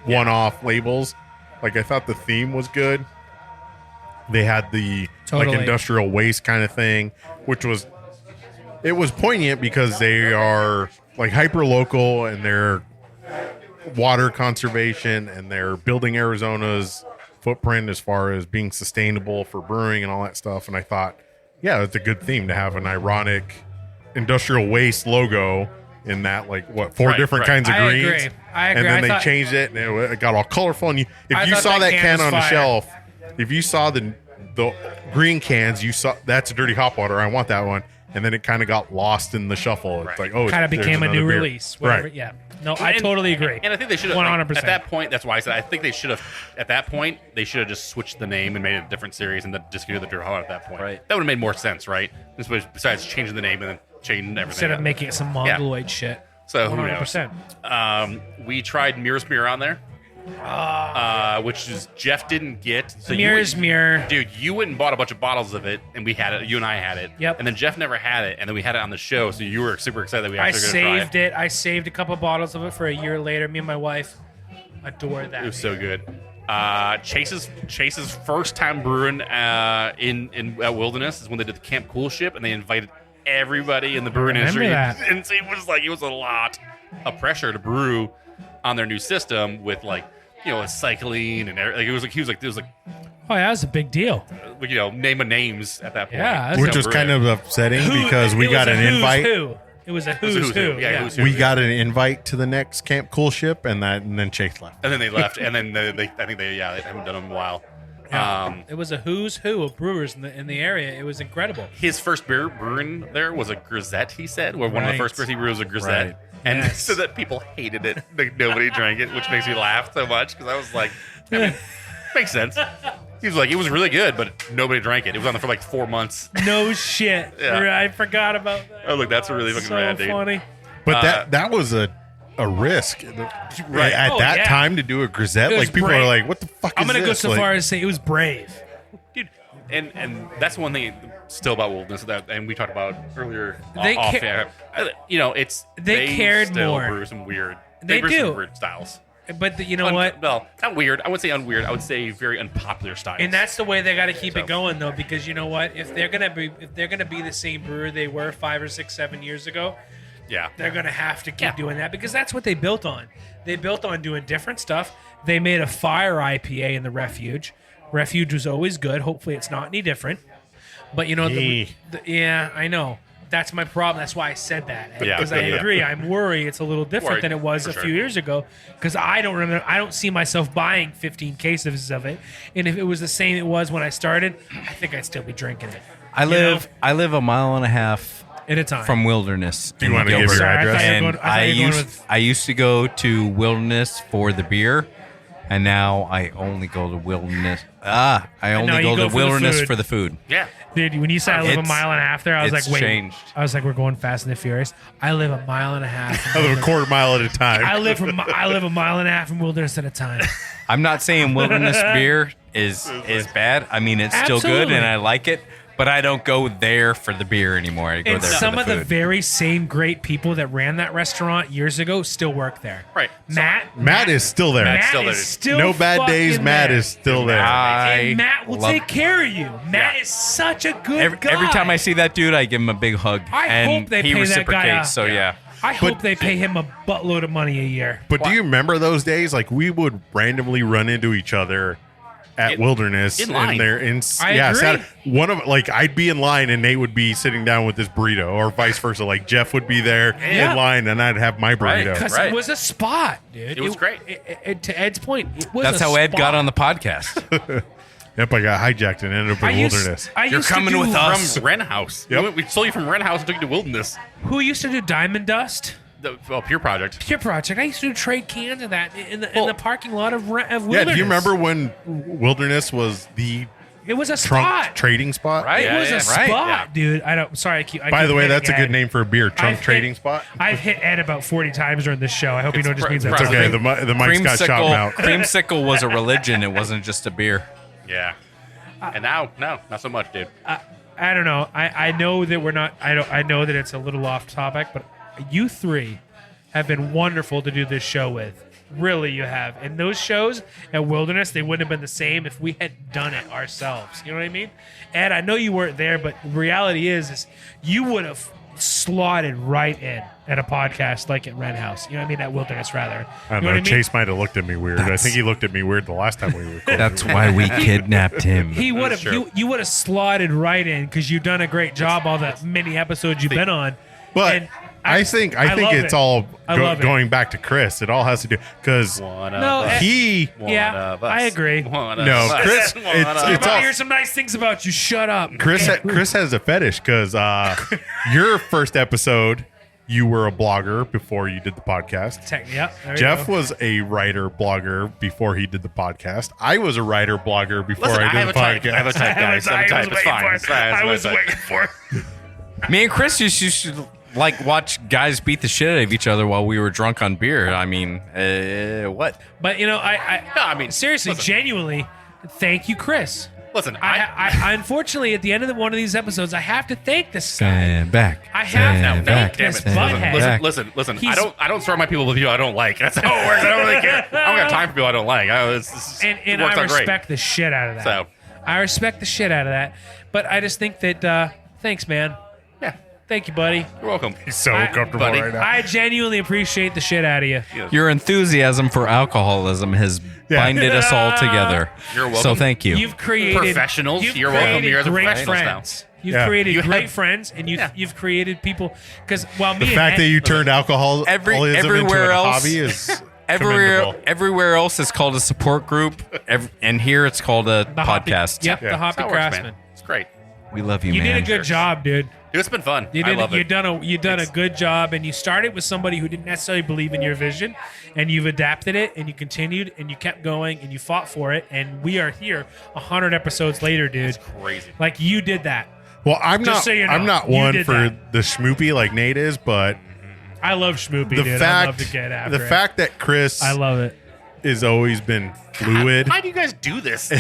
one-off labels. Like I thought the theme was good. They had the Totally. like industrial waste kind of thing, which was poignant because they are like hyper local and they're water conservation and they're building Arizona's footprint as far as being sustainable for brewing and all that stuff. And I thought, yeah, it's a good theme to have an ironic industrial waste logo in that, like, four Right, different right. kinds of I greens. agree. I agree. And then I they thought- changed it and it got all colorful. And I if you thought saw that that can can was on the fire. shelf, if you saw the green cans, you saw that's a Dirty Hop Water. I want that one. And then it kind of got lost in the shuffle. It's Right. like, oh, Kind of there's became a another new beer. release. Whatever. Right. Yeah. No, I And- totally agree. And I think they should have 100%. at that point. That's why I said I think they should have at that point they should have just switched the name and made it a different series and then discontinued the Dirty Hop at that point. Right. That would have made more sense, right? Besides changing the name and then chain and everything. Instead of making it some mongoloid shit. So who 100%. knows? We tried Mirror's Mirror on there, which is Jeff didn't get. So Mirror's Mirror. Dude, you went and bought a bunch of bottles of it, and we had it. You and I had it. Yep. And then Jeff never had it, and then we had it on the show, so you were super excited that we I actually going to saved try it. I saved a couple bottles of it for a year later. Me and my wife adore that. It was so good. Chase's first time brewing in Wilderness is when they did the Camp Cool ship, and they invited everybody in the brewing industry. that. And so it was a lot of pressure to brew on their new system with cycling and everything. It was like Oh, yeah, that was a big deal. name of names at that point. Yeah, that's Which was kind of upsetting because we got an invite. It was a who's who. Yeah, who's who. We got an invite to the next Camp Cool ship, and then Chase left. And then they left, and then they haven't done them in a while. It was a who's who of brewers in the area. It was incredible. His first beer brewing there was a grisette, he said, where one of the Right. first beers he brewed was a grisette. Right. And Yes. so that people hated it. Like, nobody drank it, which makes me laugh so much because I was like, makes sense. He was like, it was really good, but nobody drank it. It was on there for like 4 months. No shit. Yeah. I forgot about that. Oh, look, that's really fucking So rad, dude. funny. But that was a risk Right. at Oh, that yeah. time to do a grisette. It was Like people brave. are like, "What the fuck is I'm going to go this?" so Like, far as to say it was brave. Dude, and that's one thing still about Wilderness and we talked about earlier They off ca- air. They cared still more. brew some weird. They brew do. some weird styles. But you know what? Well, not weird. I wouldn't say unweird. I would say very unpopular styles. And that's the way they got to keep So. it going, though, because you know what? If they're gonna be the same brewer they were 5 or 6, 7 years ago, yeah. they're gonna have to keep doing that because that's what they built on. They built on doing different stuff. They made a fire IPA in the Refuge. Refuge was always good. Hopefully, it's not any different. But you know, yeah, I know. That's my problem. That's why I said that. Yeah, Because I yeah. agree. I'm worried it's a little different Worried, than it was for a sure. few years ago. Because I don't remember. I don't see myself buying 15 cases of it. And if it was the same it was when I started, I think I'd still be drinking it. I live a mile and a half At a time. from Wilderness. Do you in want to give Gilbert. your Sorry, I address? thought you were And going- I thought you were going with- I used to go to Wilderness for the beer, and now I only go to Wilderness. I now only you go go to for the Wilderness food. for the food. Yeah. Dude, when you said I live a It's- mile and a half there, I was like, it's wait. changed. I was like, we're going Fast and the Furious. I live a mile and a half. I live a quarter mile at a time. I live a mile and a half in Wilderness at a time. I'm not saying Wilderness beer is bad. I mean, it's still good, Absolutely. and I like it. But I don't go there for the beer anymore. I go And there some for of the the food. very same great people that ran that restaurant years ago still work there. Right. Matt is still there. Matt still there. is still No bad days. fucking Matt there. is still there. And Matt will love- take care of you. Matt is such a good guy. Every time I see that dude, I give him a big hug. I and hope they he pay that reciprocates. guy So yeah. I hope they pay him a buttload of money a year. But do you remember those days? Like we would randomly run into each other at Wilderness in line. and they're in I agree. Saturday. One of like I'd be in line and Nate would be sitting down with his burrito, or vice versa. Like Jeff would be there Yeah. in line and I'd have my burrito. Because Right. it was a spot, dude. It was great. To Ed's point, it was That's a how Ed spot. got on the podcast. Yep, I got hijacked and ended up in Wilderness. I You're used to coming do- with us. From Wren House. Yep. We stole you from Wren House and took you to Wilderness. Who used to do Diamond Dust? The Pure Project. Pure Project. I used to do trade cans of that in the parking lot of Wilderness. Yeah, do you remember when Wilderness was the It was a trunk spot. trading spot? Right. It Yeah, was yeah, a right, spot, yeah. dude. I don't. Sorry, I By keep the way, hitting that's a Ed. good name for a beer, trunk I've trading hit- spot. I've hit Ed about 40 times during this show. I hope you know what just means that. It's It's okay. The mic's got shot out. Creamsicle was a religion. It wasn't just a beer. Yeah. And now, no, not so much, dude. I don't know. I know that we're not. I know that it's a little off topic, but you three have been wonderful to do this show with. Really, you have. And those shows at Wilderness, they wouldn't have been the same if we had done it ourselves. You know what I mean? Ed, I know you weren't there, but the reality is you would have slotted right in at a podcast like at Ren House. You know what I mean? At Wilderness, rather. I don't You know. what I mean? Chase might have looked at me weird. I think he looked at me weird the last time we recorded. That's why we kidnapped him. He would have. true. You would have slotted right in because you've done a great job all the many episodes you've been on. But And I think love it's it. all I love it. going back to Chris. It all has to do because One No, of us. he One Yeah, of us. I agree. One of No, us. Chris, One it's- of it's I us. all- hear some nice things about you. Shut up. Chris has a fetish because your first episode you were a blogger before you did the podcast. Yep. there you Jeff go. was a writer blogger before he did the podcast. I was a writer blogger before Listen, I I did have the a type. podcast. I have a type, guys. I have a type. It's fine. It's fine. I It's was fine. waiting for it. Me and Chris used to like watch guys beat the shit out of each other while we were drunk on beer. I mean, what? But I mean, seriously, listen. genuinely, thank you, Chris. Listen, I unfortunately at the end of one of these episodes, I have to thank this guy. Stand back. I have stand to thank back, this stand butthead. back. listen. He's- I don't surround my people with people I don't like. That's how it works. I don't really care. I don't have time for people I don't like. It And works I out great. respect the shit out of that. So. I respect the shit out of that. But I just think that thanks, man. Yeah, Thank you, buddy. you're welcome. He's so I- comfortable buddy, right now. I genuinely appreciate the shit out of you. Your enthusiasm for alcoholism has binded us all together. You're welcome. So thank you. You've created Professionals, You've you're welcome created here as a great professionals now. friends. You've Yeah. created You great have- friends, and you've created people. Because while me The and fact Ed- that you turned alcoholism everywhere into a else- hobby is Everywhere, commendable. everywhere else is called a support group, and here it's called a the Hoppy- podcast. Yep, Yeah. the Hoppy That's how it works, Craftsmen. man. It's great. We love you, You man. did a good job, dude. Dude, it's been fun. You I did. love You it. done a good job, and you started with somebody who didn't necessarily believe in your vision, and you've adapted it, and you continued, and you kept going, and you fought for it, and we are here 100 episodes later, dude. Crazy. Like you did that. Well, I'm Just not. so you know, I'm not you one did for that. the schmoopy like Nate is, but I love Schmoopy, the dude. I love fact, to get after the it. fact that Chris I love it. has always been fluid, Why do you guys do this?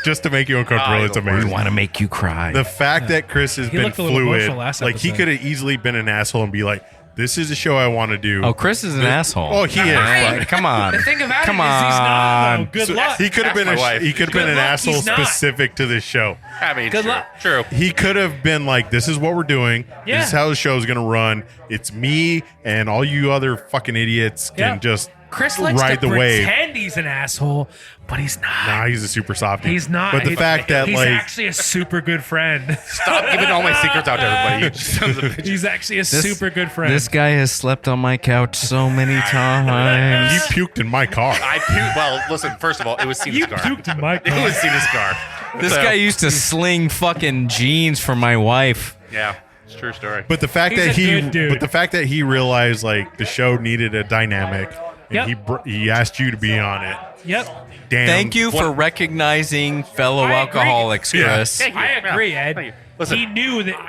just to make you uncomfortable, Oh, it's the worst. We amazing. want to make you cry. The fact that Chris has He been looked a little fluid, emotional last like he episode. could have easily been an asshole and be like, "This is a show I want to do." oh, Chris is an asshole. Oh, he is. Man, come on. The thing about come it is he's not, on. though. Good So luck. He could have Ask been my wife. he could have been Good an luck, asshole he's not. specific to this show. I mean, Good true. luck. True. He could have been like, "This is what we're doing. Yeah. This is how the show's gonna run. It's me and all you other fucking idiots can Yeah. just Chris likes ride to the wave." pretend he's an asshole, but he's not. Nah, he's a super softie. He's not. But the fact that he's like actually a super good friend. Stop giving all my secrets out to everybody. You sons of bitches. He's actually a super good friend. This guy has slept on my couch so many times. he puked in my car. I puked. Well, listen. First of all, it was seen you scar. puked in my It car. was seen scar. This So, guy used to sling fucking jeans for my wife. Yeah, it's a true story. But the fact He's that a he, good dude. but the fact that he realized like the show needed a dynamic, and Yep. he asked you to be on it. Yep. Damn. Thank you for recognizing fellow I agree. alcoholics, Yeah. Chris. Thank you. I agree, Yeah. Ed. Thank you. Listen. He knew that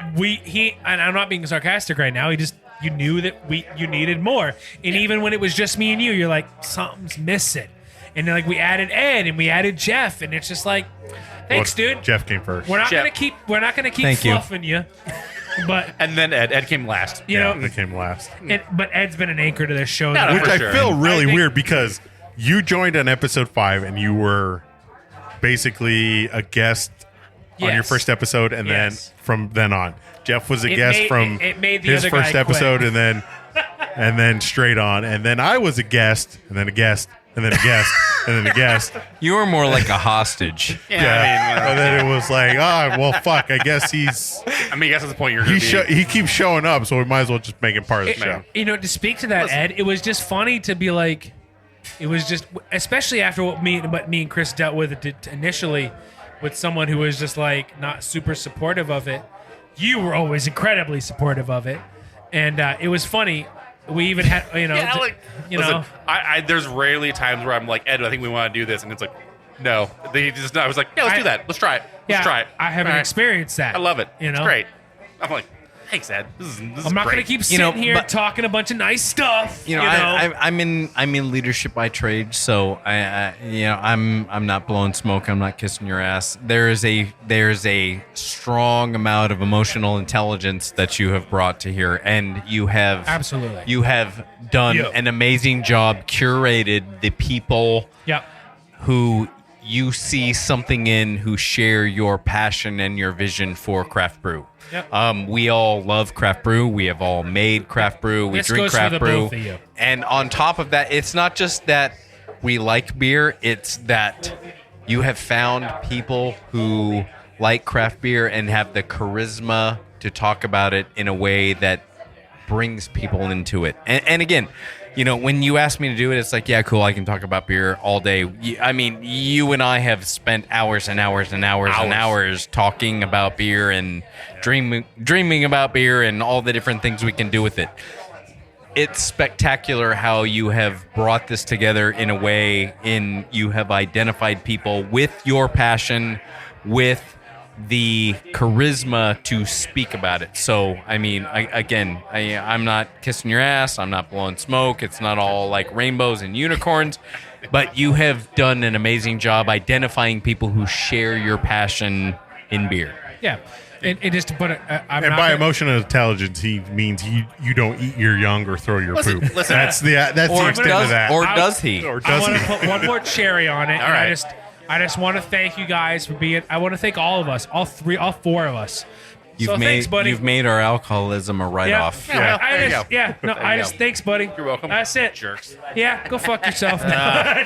and I'm not being sarcastic right now. You knew that you needed more. And even when it was just me and you, you're like, something's missing. And then, like we added Ed and we added Jeff, and it's just like, thanks, Well, dude. Jeff came first. We're not Jeff. gonna keep Thank you. fluffing you. But And then Ed came last. you know, That came last. but Ed's been an anchor to this show. No, no, Which for I sure. feel really I think- weird because you joined on episode 5 and you were basically a guest on your Yes. first episode, and Yes. then from then on, Jeff was a It guest made- from it made the his other guy first quit. episode, and then straight on, and then I was a guest, and then a guest, and then a guest, and then a guest. You were more like a hostage. Yeah, I and then it was like, well, fuck. I guess mean, I guess that's the point you're going to be. he keeps showing up, so we might as well just make him part of the show. You know, to speak to that, Ed, it was just funny to be like, it was just, especially after what me and Chris dealt with initially, with someone who was just like not super supportive of it. You were always incredibly supportive of it, and it was funny. We even had, Yeah, like, you listen, know, I there's rarely times where I'm like, Ed, I think we want to do this, and it's like, no. I was like, yeah, let's do that. Let's try it. Let's try it. I haven't All right. experienced that. I love it. You know, It's great. I'm like, thanks, Ed. This is I'm not great. going to keep You sitting know, here but- talking a bunch of nice stuff. You know, I'm in leadership by trade, so I'm not blowing smoke. I'm not kissing your ass. There's a strong amount of emotional intelligence that you have brought to here, and you have Absolutely. you have done Yeah. an amazing job, curated the people Yep. who you see something in, who share your passion and your vision for craft brew. Yep. We all love craft brew. We have all made craft brew. We This drink goes for craft the brew. both of you. And on top of that, it's not just that we like beer, it's that you have found people who like craft beer and have the charisma to talk about it in a way that brings people into it. And again, when you ask me to do it, it's like, yeah, cool, I can talk about beer all day. I mean, you and I have spent hours and hours and hours and hours talking about beer and dreaming about beer and all the different things we can do with it. It's spectacular how you have brought this together in a way you have identified people with your passion, with the charisma to speak about it. So, I mean, I'm not kissing your ass. I'm not blowing smoke. It's not all like rainbows and unicorns. But you have done an amazing job identifying people who share your passion in beer. Yeah. And just to put it, I'm And not by gonna- emotional intelligence, he means you don't eat your young or throw your Listen, poop. listen. That's the extent of that. Or does he? Or I does want he? to put one more cherry on it. All and right. I just want to thank you guys for being. I want to thank all of us, all four of us. Thanks, buddy. You've made our alcoholism a write-off. Yeah. There you go. Thanks, buddy. You're welcome. That's it. Jerks. Yeah, go fuck yourself.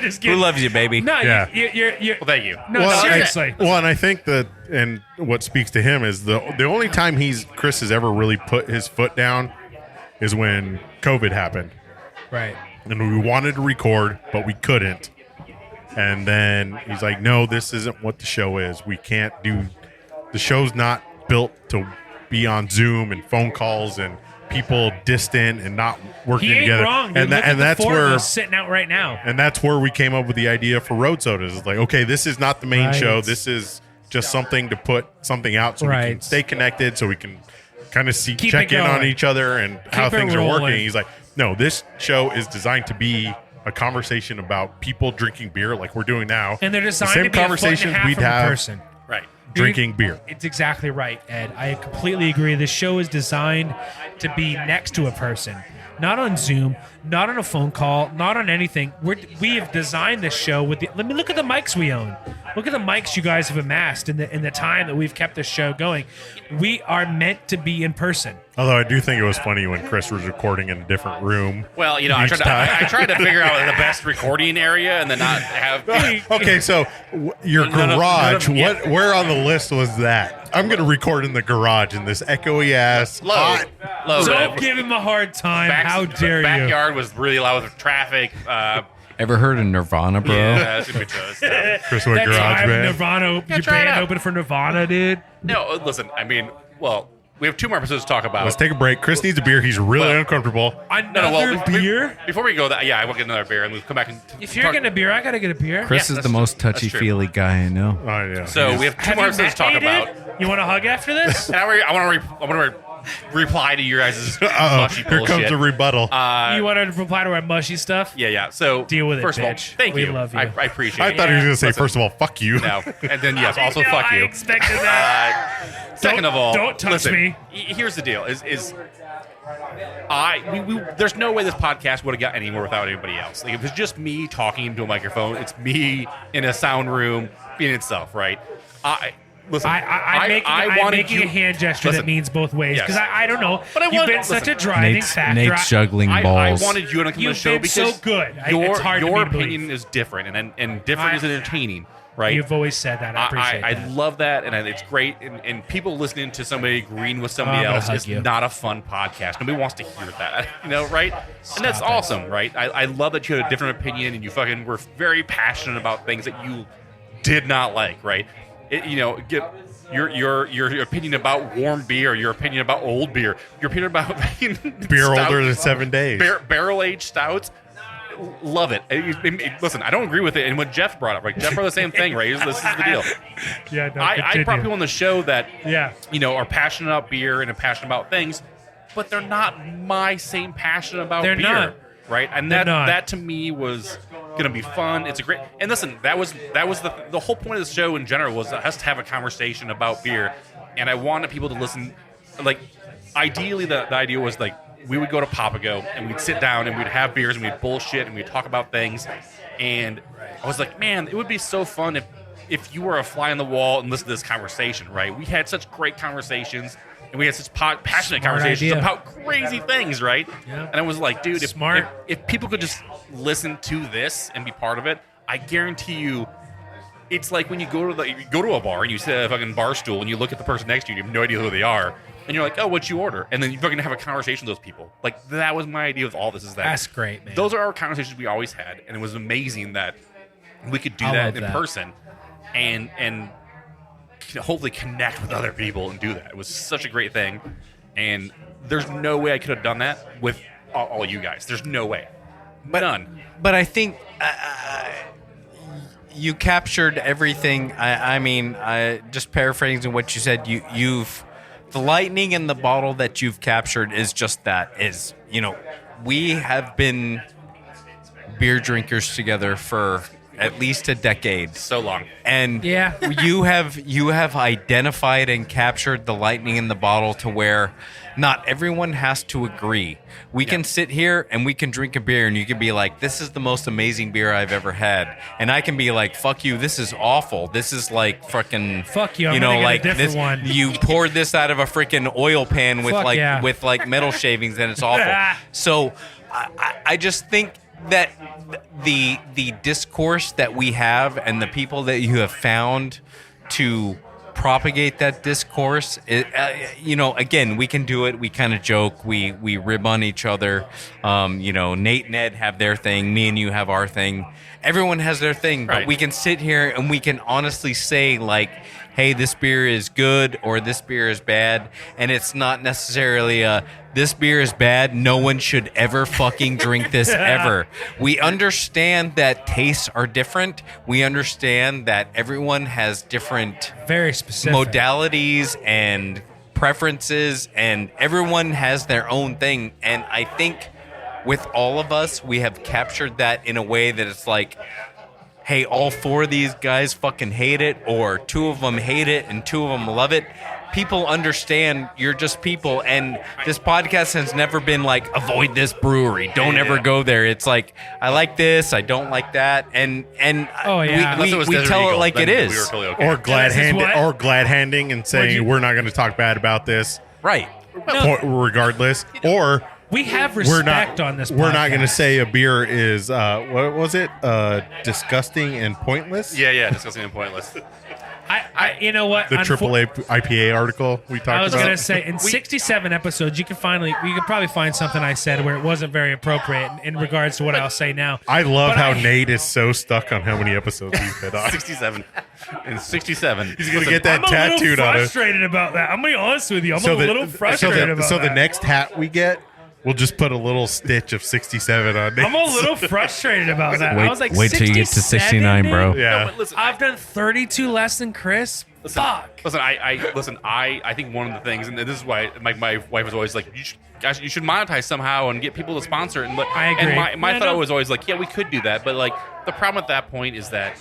Just Who kidding. loves you, baby? No, Yeah. you're Well, thank you. no, Well, seriously. and I think that, and what speaks to him is the only time Chris has ever really put his foot down is when COVID happened, Right. and we wanted to record, but we couldn't. And then he's like, "No, this isn't what the show is. We can't do. The show's not built to be on Zoom and phone calls and people distant and not working He ain't together." wrong. Dude. And Look at the that's four of where us sitting out right now. And that's where we came up with the idea for Road Sodas. It's like, okay, this is not the main Right. show. This is just something to put something out so we can Right. stay connected, so we can kind of Keep check it in on going. each other and how it things are rolling. working. He's like, no, this show is designed to be a conversation about people drinking beer like we're doing now. And they're the designed same to be a foot and a conversations half we'd from a have person. Right. drinking beer. It's exactly right, Ed. I completely agree. This show is designed to be next to a person, not on Zoom, not on a phone call, not on anything. We have designed this show with the. Let me look at the mics we own. Look at the mics you guys have amassed in the time that we've kept this show going. We are meant to be in person. Although I do think it was funny when Chris was recording in a different room. Well, I Each tried to figure out the best recording area and then not have. Okay, so your None of- garage, none of- where on the list was that? I'm going to record in the garage in this echoey ass Low. hot. Low. Don't give him a hard time. How dare you? Backyard was really loud with traffic. Ever heard of Nirvana, bro? Yeah, it's gonna be tough. Chris went That garage time band. Nirvana, your try it band out. opened for Nirvana, dude. No, listen. I mean, well, we have 2 more episodes to talk about. Let's take a break. Chris needs a beer. He's really Well, uncomfortable. Another beer? Before we go, I will get another beer and we'll come back and. If you're talk- getting a beer, I gotta get a beer. Chris Yeah, is the that's most true. That's true. touchy-feely guy I know. Oh, yeah. So we have 2 Have more you episodes to met talk me, about. dude? You want a hug after this? And I want to reply to your guys' Uh-oh. mushy Here bullshit. comes a rebuttal. You want to reply to our mushy stuff? Yeah. So Deal with it, first of all, bitch. thank We you. love you. I appreciate I it. thought he was going to say, Listen. first of all, fuck you. No, and then yes, also No, fuck I you. expected that. Second of all, don't touch listen, me. Here's the deal: there's no way this podcast would have got anywhere without anybody else. Like if it's just me talking into a microphone, it's me in a sound room being itself, right? Listen, I'm wanted making you- a hand gesture listen, that means both ways Yes. because I don't know. But I You've want- been such a listen, driving factor. Nate's juggling I balls. wanted you to come on the You've show been because so good. Your It's hard to your me to opinion believe. is different, and different is entertaining, right? You've always said that. I appreciate I that. love that, and it's great. And people listening to somebody agreeing with somebody I'm gonna else hug is you. not a fun podcast. Nobody wants to hear that, right? And that's Stop it. awesome, right? I love that you had a different opinion, and you fucking were very passionate about things that you did not like, right? Give your opinion about warm beer, your opinion about old beer, your opinion about Beer stout- older than 7 days. barrel aged stouts. Love it. Listen, I don't agree with it. And what Jeff brought up, right? Jeff brought the same thing, right? This is the deal. Yeah, no, I continue. brought people on the show that Yeah. are passionate about beer and are passionate about things, but they're not my same passion about They're beer, not. right? And They're not. that to me was gonna be fun. It's a great. And listen, that was the whole point of the show in general was us to have a conversation about beer, and I wanted people to listen. Like, ideally, the idea was like we would go to Papago and we'd sit down and we'd have beers and we'd bullshit and we'd talk about things, and I was like, man, it would be so fun if you were a fly on the wall and listened to this conversation, right? We had such great conversations. And we had such passionate Smart conversations idea. about crazy things, right? Yeah. And I was like, dude, Smart. if people could just listen to this and be part of it, I guarantee you, it's like when you go to a bar and you sit at a fucking bar stool and you look at the person next to you, you have no idea who they are, and you're like, oh, what'd you order? And then you fucking have a conversation with those people. Like, that was my idea with all this. Is that That's great, man. those are our conversations we always had, and it was amazing that we could do I that love in that. person, and hopefully connect with other people and do that. It was such a great thing, and there's no way I could have done that with all you guys. There's no way. None. But I think you captured everything. I mean, just paraphrasing what you said. You've the lightning in the bottle that you've captured is just that. Is we have been beer drinkers together for at least a decade. So long. And Yeah. you have identified and captured the lightning in the bottle to where not everyone has to agree. We can sit here and we can drink a beer and you can be like, this is the most amazing beer I've ever had. And I can be like, fuck you, this is awful. This is like freaking Fuck you, I'm gonna get a like different this one. you poured this out of a freaking oil pan with Fuck with yeah. metal shavings and it's awful. So I just think that the discourse that we have and the people that you have found to propagate that discourse, again, we can do it. We kind of joke. We rib on each other. Nate and Ed have their thing. Me and you have our thing. Everyone has their thing. But Right. we can sit here and we can honestly say, like, hey, this beer is good or this beer is bad. And it's not necessarily this beer is bad. No one should ever fucking drink this ever. We understand that tastes are different. We understand that everyone has different Very specific. modalities and preferences, and everyone has their own thing. And I think with all of us, we have captured that in a way that it's like, hey, all four of these guys fucking hate it, or two of them hate it and two of them love it. People understand you're just people, and this podcast has never been like, avoid this brewery, don't ever go there. It's like, I like this, I don't like that, and Oh, yeah. Unless it was we Desert tell Eagle, it like then it is. We were totally okay. Or what? glad handing and saying we're not going to talk bad about this, Right. regardless. Or We have we're not respect on this podcast. We're not going to say a beer is what was it? Disgusting and pointless. yeah, disgusting and pointless. You know what? The AAA IPA article we talked about. I was gonna say in 67 episodes, you could probably find something I said where it wasn't very appropriate in regards to what I'll say now. I love But how Nate is so stuck on how many episodes he's been on. 67. And 67. He's gonna get that I'm a tattooed little on it. frustrated about that. I'm gonna be honest with you. I'm a little frustrated about so that. the next hat we get, we'll just put a little stitch of 67 on Nate. I'm a little frustrated about that. I was like, wait till you get to 69, bro. Yeah. No, but listen, I've done 32 less than Chris. Fuck. Listen, I think one of the things, and this is why my wife was always like, you should monetize somehow and get people to sponsor it. And I agree. And my Yeah, thought no. was always like, yeah, we could do that, but like the problem at that point is that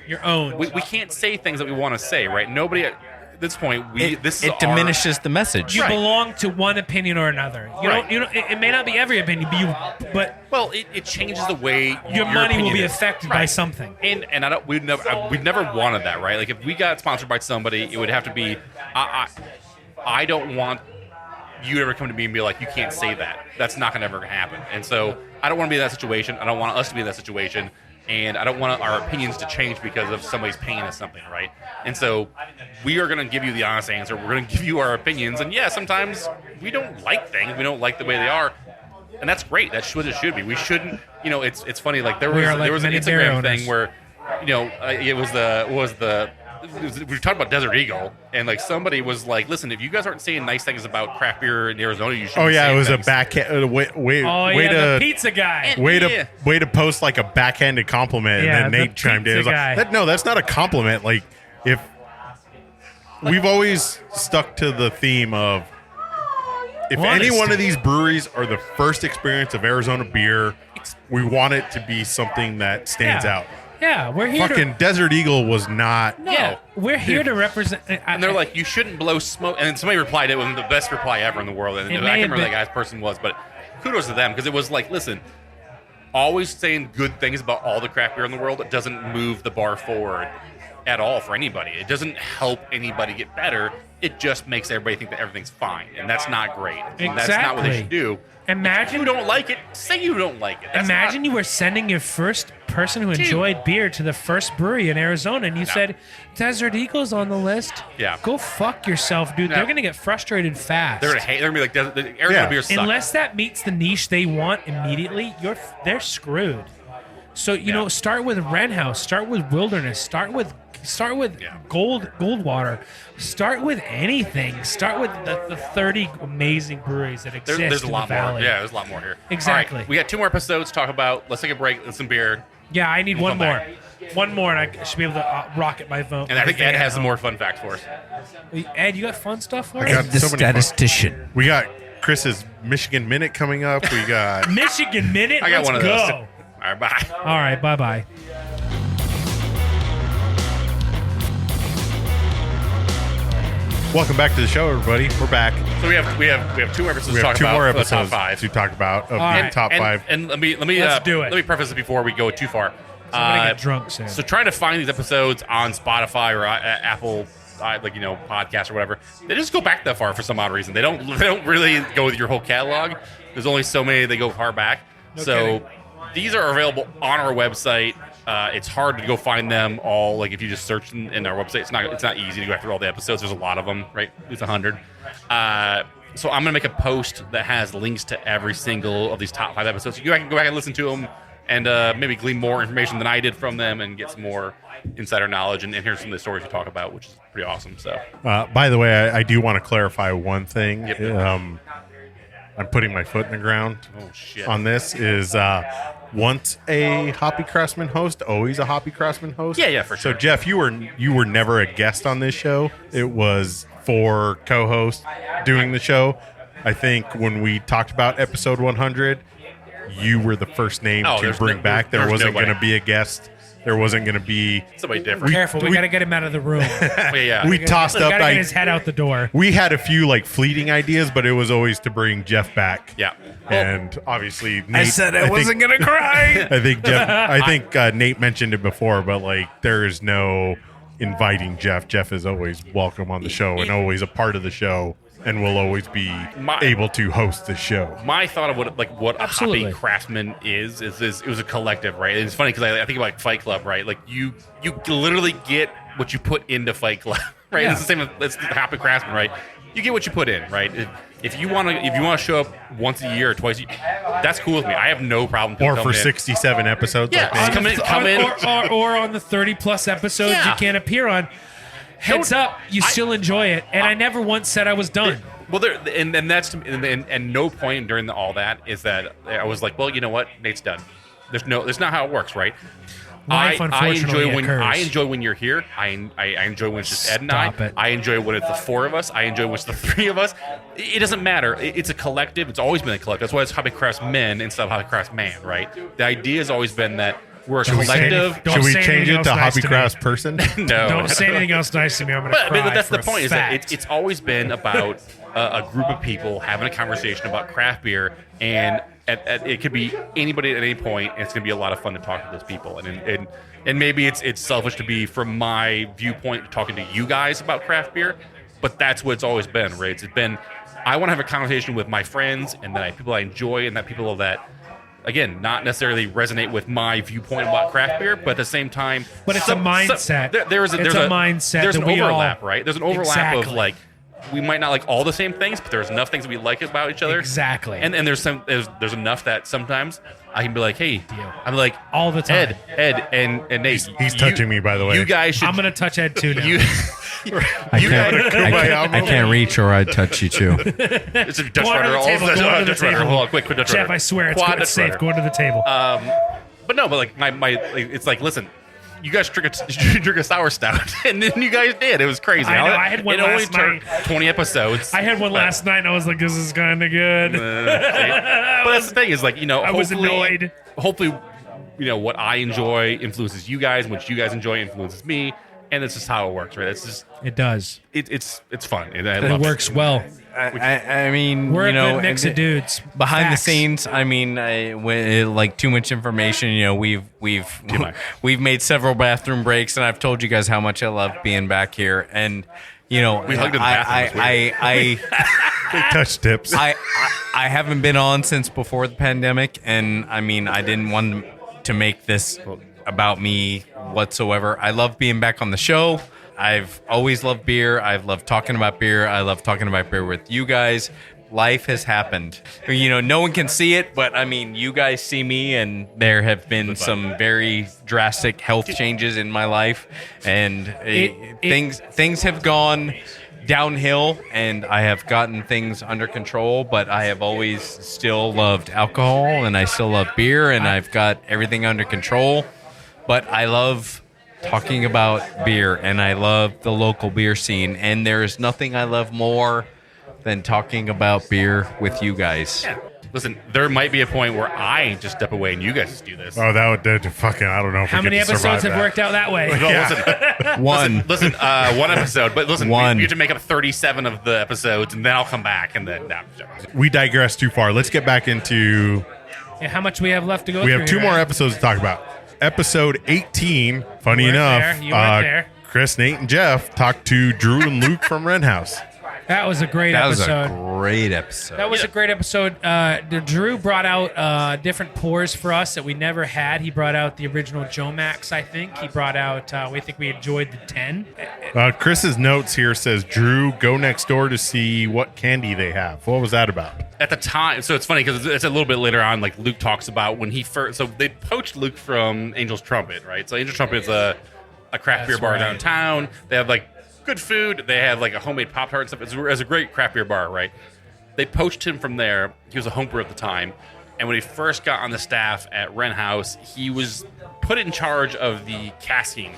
Your own. we can't say things that we want to say, right? Nobody at this point. This is It diminishes the message. You Right. belong to one opinion or another. Right. It may not be every opinion, but well, it changes the way your money will opinion be is. affected by Right. something. And we've never wanted that, right? Like if we got sponsored by somebody, it would have to be. I don't want you to ever come to me and be like, you can't say that. That's not going to ever happen. And so I don't want to be in that situation. I don't want us to be in that situation. And I don't want our opinions to change because of somebody's paying us something, right? And so we are going to give you the honest answer. We're going to give you our opinions. And yeah, sometimes we don't like things. We don't like the way they are. And that's great. That's what it should be. We shouldn't, it's funny. Like there We are like was an many beer Instagram owners. thing where, we talked about Desert Eagle, and like somebody was like, "Listen, if you guys aren't saying nice things about craft beer in Arizona, you should." Oh be yeah, saying it was things. a backhand. Way The to pizza guy. way to post like a backhanded compliment, Yeah, and then the Nate chimed in. It was pizza like, guy. no, that's not a compliment. Like if we've always stuck to the theme of if any Honesty. one of these breweries are the first experience of Arizona beer, we want it to be something that stands Yeah. out. Yeah, we're here Fucking Desert Eagle was not. Yeah, we're here to represent. And they're like, "You shouldn't blow smoke." And then somebody replied, "It was the best reply ever in the world." And It I may can't have remember been- that guy's person was, but kudos to them because it was like, listen, always saying good things about all the craft beer in the world. It doesn't move the bar forward at all for anybody. It doesn't help anybody get better. It just makes everybody think that everything's fine, and that's not great. And that's not what they should do. Imagine- if you don't like it. Say you don't like it. That's Imagine not- you were sending your first person who enjoyed beer to the first brewery in Arizona, and you said, "Desert Eagle's on the list." Yeah. Go fuck yourself, dude. No. They're gonna get frustrated fast. They're gonna hate. They're gonna be like, the Arizona Yeah. beer sucks. Unless that meets the niche they want immediately, they're screwed. So start with Wren House, start with Wilderness, start with Yeah. Goldwater, start with anything. Start with the 30 amazing breweries that exist There's a in lot the more. valley. Yeah, there's a lot more here. Exactly. All right, we got 2 more episodes to talk about. Let's take a break. Let's some beer. Yeah, I need one come more. back. One more, and I should be able to rocket my phone. And I think Ed has some more fun facts for us. Ed, you got fun stuff for I us? got The so many fun- statistician. We got Chris's Michigan Minute coming up. We got Michigan Minute. I got Let's one of go. those. All right, bye. All right, bye-bye. welcome back to the show, everybody. We're back. So we have 2 episodes We to have talk 2 about more for the top episodes 5. to talk about of the right. top 5. And let me Let's do it. Let me preface it before we go too far. I'm gonna get drunk soon. So trying to find these episodes on Spotify or Apple, podcasts or whatever, they just go back that far for some odd reason. They don't really go with your whole catalog. There's only so many they go far back. No so kidding. these are available on our website. It's hard to go find them all. Like if you just search in our website, it's not easy to go through all the episodes. There's a lot of them, right? It's 100. So I'm gonna make a post that has links to every single of these top 5 episodes. So you can go back and listen to them and maybe glean more information than I did from them and get some more insider knowledge and hear some of the stories we talk about, which is pretty awesome. So By the way, I do want to clarify one thing. Yep. I'm putting my foot in the ground oh shit. on this. Is once a Hoppy Craftsman host, always a Hoppy Craftsman host. Yeah, for sure. So Jeff, you were never a guest on this show. It was for co-host doing the show. I think when we talked about episode 100, you were the first name to there's bring no- back. There there's wasn't nobody. going to be a guest. There wasn't going to be. Somebody different. Careful, we got to get him out of the room. yeah. We tossed We up. got to get his head out the door. We had a few like fleeting ideas, but it was always to bring Jeff back. Yeah. And obviously, Nate, I said I wasn't gonna cry. I think Jeff. I think Nate mentioned it before, but like there is no inviting Jeff. Jeff is always welcome on the show and always a part of the show, and will always be able to host the show. My thought of what a Absolutely. Hoppy Craftsman is it was a collective, right? It's funny because I think about Fight Club, right? Like you literally get what you put into Fight Club, right? Yeah. It's the same. It's the Hoppy Craftsman, right? You get what you put in, right? If you want to show up once a year or twice a year, that's cool with me. I have no problem. Or coming for in. 67 episodes. Yeah, like Nate. come in. Or on the 30-plus episodes Yeah. you can't appear on. Heads up, you still enjoy it. And I never once said I was done. Well, and that's and no point during all that is that I was like, well, you know what, Nate's done. That's not how it works, right? Life, unfortunately, I occurs. enjoy when you're here. I enjoy when it's just Ed and Stop I. it. I enjoy when it's the 4 of us. I enjoy when it's the 3 of us. It doesn't matter. It's a collective. It's always been a collective. That's why it's Hoppy Craftsmen instead of Hoppy Craftsman, right? The idea has always been that we're a collective. Don't Should we say change anything it else to nice Hoppy to me. Crafts person? No, Don't say anything else nice to me. I'm going to cry. But that's the for a point. Is that fact. it's always been about a group of people having a conversation about craft beer, and it could be anybody at any point, and it's going to be a lot of fun to talk to those people. And maybe it's selfish to be, from my viewpoint, talking to you guys about craft beer, but that's what it's always been, right? It's been, I want to have a conversation with my friends and that people I enjoy and that people that, again, not necessarily resonate with my viewpoint about craft beer, but at the same time, But it's a mindset. There's It's a mindset There's that an we all- overlap, right? There's an overlap of Exactly. like, we might not like all the same things, but there's enough things that we like about each other. Exactly. And there's enough that sometimes I can be like, hey, I'm like, All the time. Ed and Nate. He's touching me, by the way. You guys should. I'm going to touch Ed too now. you, I you can't, guys, I can't reach or I'd touch you too. it's a Dutch Go under rudder. the table. Go under the Dutch rudder. table. Hold on, quick Dutch Jeff, rudder. I swear it's Quad good. Dutch It's safe. rudder. Go under the table. But no, but like it's like, listen, you guys drink a sour stout, and then you guys did. It was crazy. I know, I had one it only last took night. 20 episodes. I had one last night and I was like, this is kind of good. But that's the thing is, like, I was annoyed. Hopefully, what I enjoy influences you guys, and what you guys enjoy influences me, and that's just how it works, right? It's just It does. it's fun. And I It love works well. I mean, We're you a know, good mix and of dudes. behind Facts. the scenes. I mean, like too much information. We've made several bathroom breaks, and I've told you guys how much I love being back here. And we hugged in the bathroom. Big touch tips. I haven't been on since before the pandemic, and I mean, I didn't want to make this about me whatsoever. I love being back on the show. I've always loved beer. I've loved talking about beer. I love talking about beer with you guys. Life has happened. No one can see it, but I mean, you guys see me, and there have been some very drastic health changes in my life, and things have gone downhill, and I have gotten things under control, but I have always still loved alcohol, and I still love beer, and I've got everything under control. but I love talking about beer, and I love the local beer scene, and there is nothing I love more than talking about beer with you guys. Yeah. Listen, there might be a point where I just step away and you guys just do this. Oh, that would fucking, I don't know. If How we many get to episodes survive have that. worked out that way? Listen, One. Listen, one episode. But listen, One. we have to make up 37 of the episodes, and then I'll come back, and then... Nah, We digress too far. Let's get back into. Yeah, how much we have left to go We through have two here, more Ed? episodes to talk about. Episode 18. Funny You weren't enough, there. You weren't there. Chris, Nate, and Jeff talked to Drew and Luke from Ren House. That was a great That was episode. a great episode. That was a great episode. Drew brought out different pours for us that we never had. He brought out the original Joe Max, I think. He brought out, we think we enjoyed the 10. Chris's notes here says, Drew, go next door to see what candy they have. What was that about? At the time, so it's funny because it's a little bit later on, like Luke talks about when he first... So they poached Luke from Angel's Trumpet, right? So Angel's Trumpet is a craft beer bar right. downtown. They have, like, good food. They have, like, a homemade Pop-Tart and stuff. It's a great craft beer bar, right? They poached him from there. He was a homebrewer at the time. And when he first got on the staff at Ren House, he was put in charge of the casking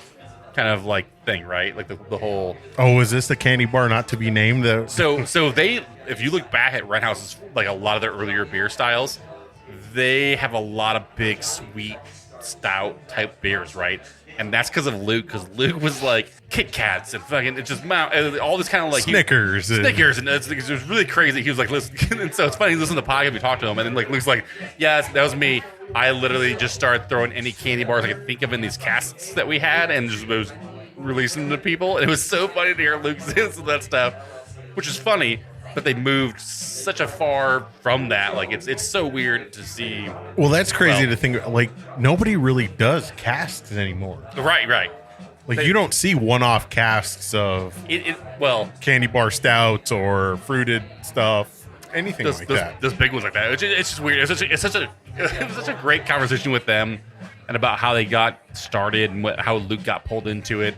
kind of, like, thing, right? Like, the whole... Oh, is this the candy bar not to be named? So they, if you look back at Ren House's, like a lot of their earlier beer styles, they have a lot of big, sweet, stout type beers, right? And that's because of Luke, because Luke was like Kit Kats and fucking it just all this kind of like Snickers. Snickers, and it was really crazy. He was like, listen, and so it's funny. Listen to the podcast, we talked to him, and then like Luke's like, yeah, that was me. I literally just started throwing any candy bars I could think of in these casks that we had, and just was releasing them to people. And it was so funny to hear Luke's hints of that stuff, which is funny. But they moved such a far from that. Like it's so weird to see. Well, that's crazy to think. Like nobody really does casks anymore. Right. Like you don't see one-off casks of Well, candy bar stouts or fruited stuff, anything like that. Those big ones like that. It's just weird. It's such a great conversation with them and about how they got started and how Luke got pulled into it.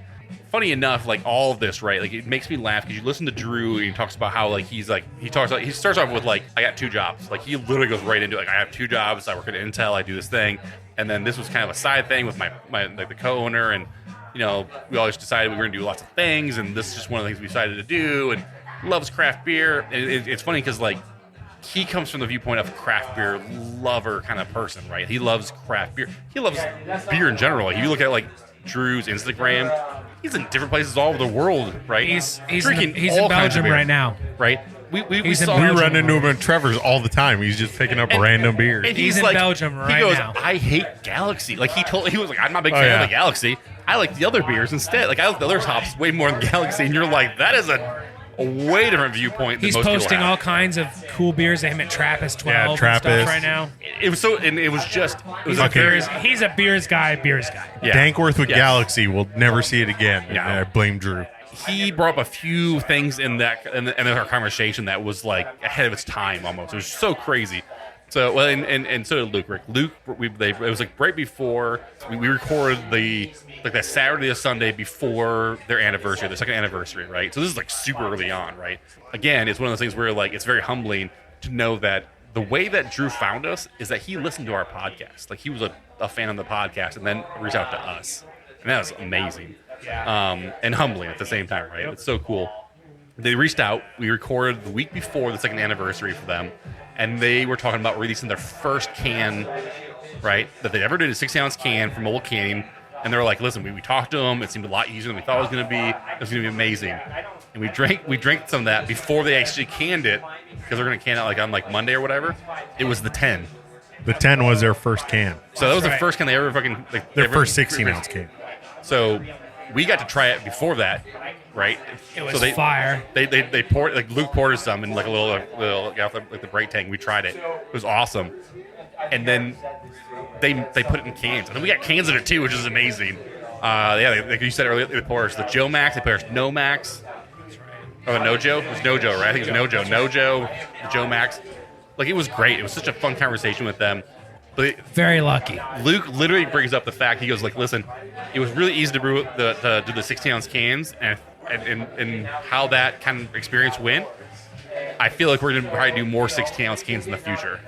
Funny enough, like all of this, right? Like it makes me laugh because you listen to Drew and he talks about how like he starts off with like, I got 2 jobs. Like he literally goes right into it. Like I have 2 jobs. I work at Intel. I do this thing, and then this was kind of a side thing with my like the co-owner, and you know we always decided we were gonna do lots of things, and this is just one of the things we decided to do. And loves craft beer. And it's funny because like he comes from the viewpoint of a craft beer lover kind of person, right? He loves craft beer. He loves beer in general. Like, you look at like Drew's Instagram. He's in different places all over the world, right? He's drinking in all kinds of Belgium beer, right now. right? We He's in saw We Belgium. run into him at Trevor's all the time. He's just picking up random beers. and He's in Belgium right he goes, now. I hate Galaxy. Like he was like, I'm not a big Oh, fan yeah. of the Galaxy. I like the other beers instead. Like I like the other hops way more than Galaxy. And you're like, that is a way different viewpoint than He's most people posting have. all kinds of cool beers. They have him at Trappist 12 Yeah, and Trappist. stuff right now. It was so, and it was just, it was He's a a very, he's a beers guy. yeah. Dankworth with Yes. Galaxy. We'll never see it again. No. And I blame Drew. He brought up a few things in our conversation that was like ahead of its time almost. It was so crazy. So well, and so did Luke. Luke, it was like right before we recorded that Saturday or Sunday before their anniversary, their second anniversary, right? So this is like super early on, right? Again, it's one of those things where like it's very humbling to know that the way that Drew found us is that he listened to our podcast. Like he was a fan of the podcast and then reached out to us, and that was amazing. And humbling at the same time, right? It's so cool. They reached out. We recorded the week before the second anniversary for them, and they were talking about releasing their first can, right? That they ever did, a 60-ounce can from Mobile Canning. And they were like, "Listen, we talked to them. It seemed a lot easier than we thought it was going to be. It was going to be amazing." And we drank some of that before they actually canned it, because they're going to can it like on like Monday or whatever. It was the 10. The 10 was their first can. So that was the right. first can they ever fucking like. Their they ever- first 16-ounce can. So we got to try it before that, right? It was so they, fire. They poured, like Luke poured us some in like a little like the bright tank. We tried it. It was awesome. And then they put it in cans. And then we got cans of it too, which is amazing. Like you said earlier, they poured us the Joe Max. They poured us No Max. Oh, No Joe? It was No Joe, right? I think it was No Joe. No Joe, the Joe Max. Like, it was great. It was such a fun conversation with them. But Very lucky. Luke literally brings up the fact, he goes like, listen, it was really easy to brew do the 16-ounce cans, and how that kind of experience went. I feel like we're going to probably do more 16-ounce cans in the future.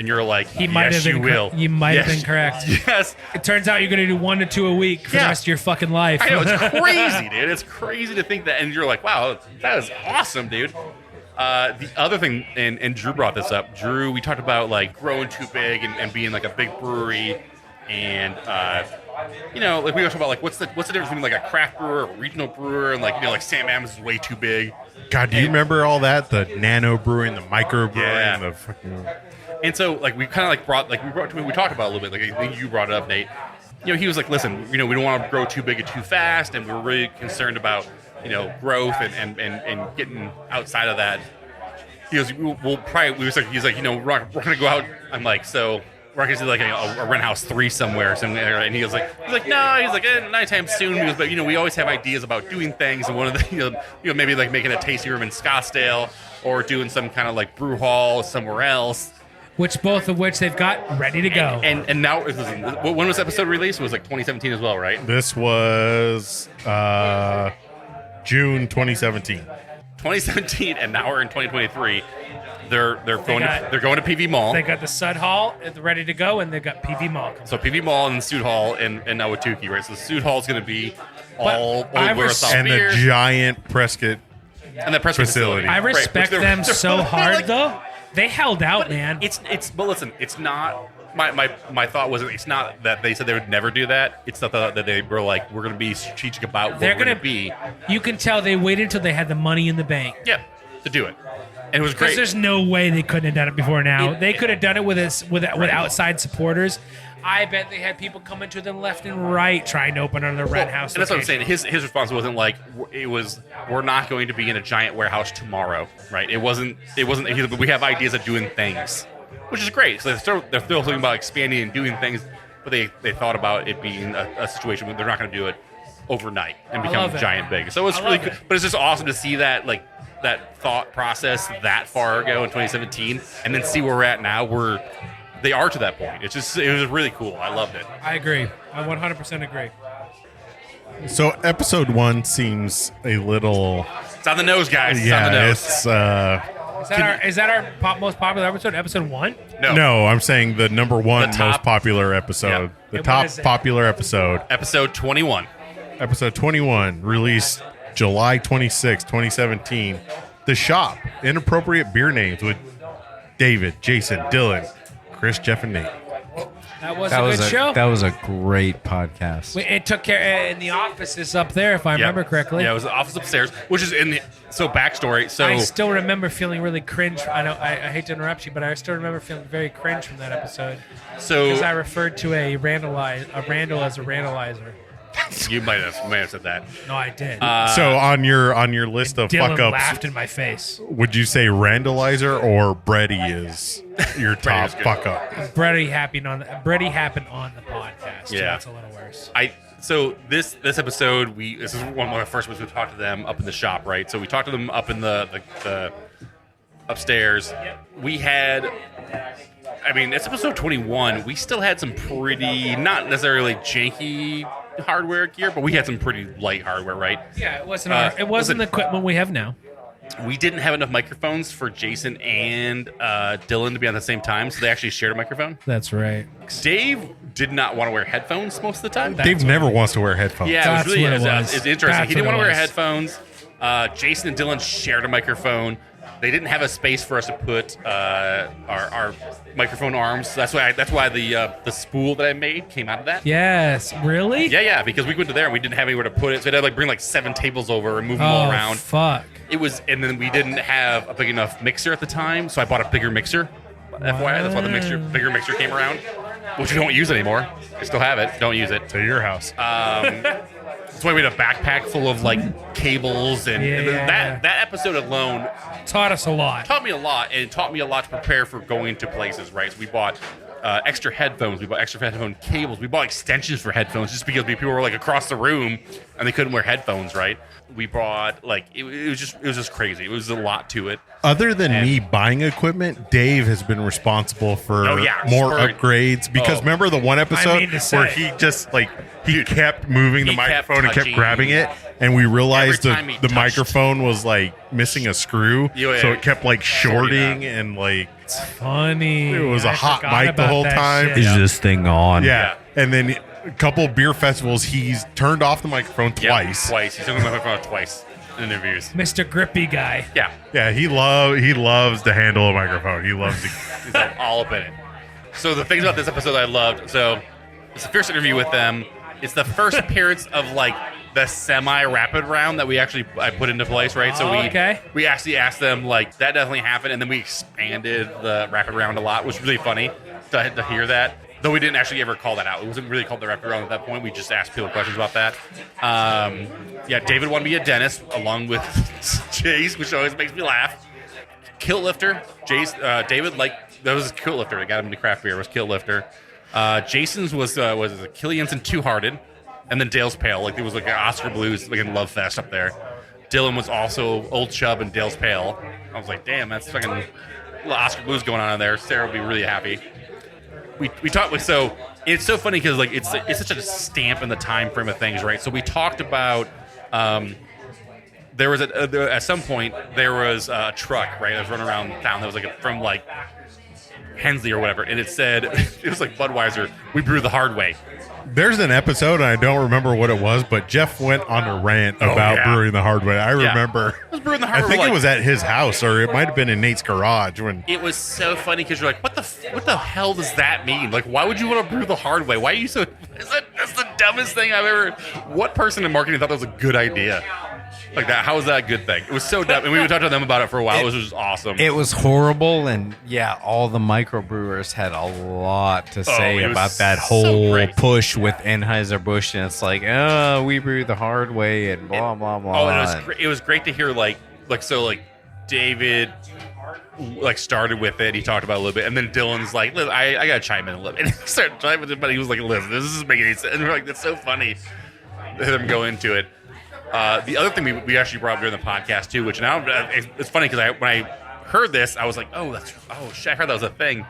and you're like, He might yes, have you been. will. You might have Yes, been correct. Yes. It turns out you're going to do 1 to 2 a week for the Yeah. rest of your fucking life. I know, it's crazy, dude. It's crazy to think that, and you're like, wow, that is awesome, dude. The other thing, and Drew brought this up. Drew, we talked about like growing too big and being like a big brewery, and like we were talking about like what's the difference between like a craft brewer, a regional brewer, and like Sam Adams is way too big. God, do you remember all that? The nano brewing, the micro brewing, Yeah. the fucking. And so like we kind of like we talked about it a little bit. Like I think you brought it up, Nate. He was like, listen, we don't want to grow too big and too fast, and we're really concerned about growth and getting outside of that. He goes, we'll probably. He's like, we're gonna go out. I'm like, so we're gonna do like a rent house 3 somewhere, and he was like, no, he's like, anytime soon. He goes, but we always have ideas about doing things, and one of the, maybe like making a tasting room in Scottsdale or doing some kind of like brew hall somewhere else. Both of which they've got ready to go. And now, listen, when was the episode released? It was like 2017 as well, right? This was June 2017. 2017, and now we're in 2023. They're going to PV Mall. They got the Sud Hall ready to go, and they've got PV Mall coming. So PV Mall and Sud Hall in Ahwatukee, right? So the Sud Hall is going to be all I over South And the beers giant Prescott. and the press facility. I respect them so hard, like, though. They held out, man. But listen, it's not. My thought wasn't. It's not that they said they would never do that. It's not that they were like, we're going to be strategic about what They're we're going gonna to be. You can tell they waited until they had the money in the bank. Yeah, to do it, and it was Because great. there's no way they couldn't have done it before now. They could have done it with outside supporters. I bet they had people coming to them left and right trying to open another rent house. And that's what I'm location. saying. His response wasn't like it was. We're not going to be in a giant warehouse tomorrow, right? It wasn't. But we have ideas of doing things, which is great. So they're still thinking about expanding and doing things, but they thought about it being a situation where they're not going to do it overnight and become love it. giant big. So it's I really love cool. it. But it's just awesome to see that that thought process that far ago in 2017, and then see where we're at now. They are to that point. It was really cool. I loved it. I agree. I 100% agree. So episode 1 seems a little. It's on the nose, guys. It's on the Yeah, nose. it's. Is that our most popular episode? Episode 1? No, I'm saying the number 1 The top- most popular episode. Yeah. The And what top is it? popular episode. Episode 21. Episode 21, released July 26, 2017. The Shop, Inappropriate Beer Names with David, Jason, Dylan, Chris, Jeff, and Nate. That was a good show. That was a great podcast. It took care, and the office is up there, if I remember correctly. Yeah, it was the office upstairs, which is in the. So backstory. So I still remember feeling really cringe. I know I hate to interrupt you, but I still remember feeling very cringe from that episode because I referred to a Randall as a Randallizer. you might have said that. No, I did. So on your list of Dylan fuck ups, laughed in my face. would you say Randallizer or Brady is your top is good. fuck up? Brady happened on the podcast. So Yeah. that's a little worse. So this episode this is one of the first ones we talked to them up in the shop, right? So we talked to them up in the upstairs. We had. I mean, it's episode 21. We still had some pretty, not necessarily janky hardware gear, but we had some pretty light hardware, right? Yeah, it wasn't the equipment we have now. We didn't have enough microphones for Jason and Dylan to be on the same time, so they actually shared a microphone. That's right. Dave did not want to wear headphones most of the time. Dave never wants to wear headphones. Yeah, That's it was really what it was. it's interesting. That's He didn't what want to it wear was. headphones. Jason and Dylan shared a microphone. They didn't have a space for us to put our microphone arms. That's why the spool that I made came out of that. Yes, really? Yeah, because we went to there and we didn't have anywhere to put it, so we had to bring 7 tables over and move them all around. Fuck. And then we didn't have a big enough mixer at the time, so I bought a bigger mixer. FYI, that's why the bigger mixer came around, which we don't use anymore. I still have it. Don't use it. To your house. That's why we had a backpack full of cables and that episode alone Taught us a lot. taught me a lot, and it taught me a lot to prepare for going to places, right? So we bought extra headphones, we bought extra headphone cables, we bought extensions for headphones just because people were across the room and they couldn't wear headphones, right? We bought it was just crazy. It was a lot to it. Other than me buying equipment, Dave has been responsible for more spurring. upgrades. Because remember the one episode mean to say. where he just he kept moving the He kept microphone and kept touching. grabbing it, and we realized Every time he the touched. microphone was missing a screw, Yeah, so yeah. it kept shorting and That's funny. It was a I hot forgot mic the about whole that time. shit. Is this thing on? Yeah. And then a couple beer festivals, he's turned off the microphone Yep, twice. Twice. He's only microphone twice in interviews. Mr. Grippy guy. Yeah. Yeah, he loves to handle a microphone. He loves to. He's all up in it. So the things about this episode I loved. So it's the first interview with them. It's the first appearance of like the semi-rapid round that I put into place, right? So we actually asked them like that definitely happened, and then we expanded the rapid round a lot, which was really funny to hear that. Though we didn't actually ever call that out. It wasn't really called the rapid round at that point. We just asked people questions about that. David wanted to be a dentist along with Jace, which always makes me laugh. Kilt lifter. David that was his kilt lifter that got him into craft beer. Was kilt lifter. Jason's was Killian's and Two Hearted, and then Dale's Pale. Like it was like an Oscar Blues like in Love Fest up there. Dylan was also Old Chub and Dale's Pale. I was like, damn, that's fucking little Oscar Blues going on in there. Sarah would be really happy. We talked with so it's so funny because like it's such a stamp in the time frame of things, right? So we talked about there was at some point there was a truck, right, that was running around town that was like from like Hensley or whatever, and it said it was like Budweiser, we brew the hard way. There's an episode, and I don't remember what it was, but Jeff went on a rant about brewing the hard way. I remember. It was brewing the hard way. I think it was at his house, or it might have been in Nate's garage. When it was so funny because you're like, what the hell does that mean? Like, why would you want to brew the hard way? Why are you so? That's the dumbest thing I've ever. What person in marketing thought that was a good idea? Like that? How is that a good thing? It was so dumb, and we would talk to them about it for a while. It was just awesome. It was horrible, and all the microbrewers had a lot to say about that whole push with Anheuser-Busch, and it's like, we brew the hard way, and blah blah blah. Oh, and it was great to hear David started with it. He talked about it a little bit, and then Dylan's like, I gotta chime in a little bit. And he started chiming in, but he was like, listen, this isn't making any sense. And we're like, that's so funny to hear them go into it. The other thing we actually brought up during the podcast too, which now it's funny because when I heard this, I was like, oh shit, I heard that was a thing.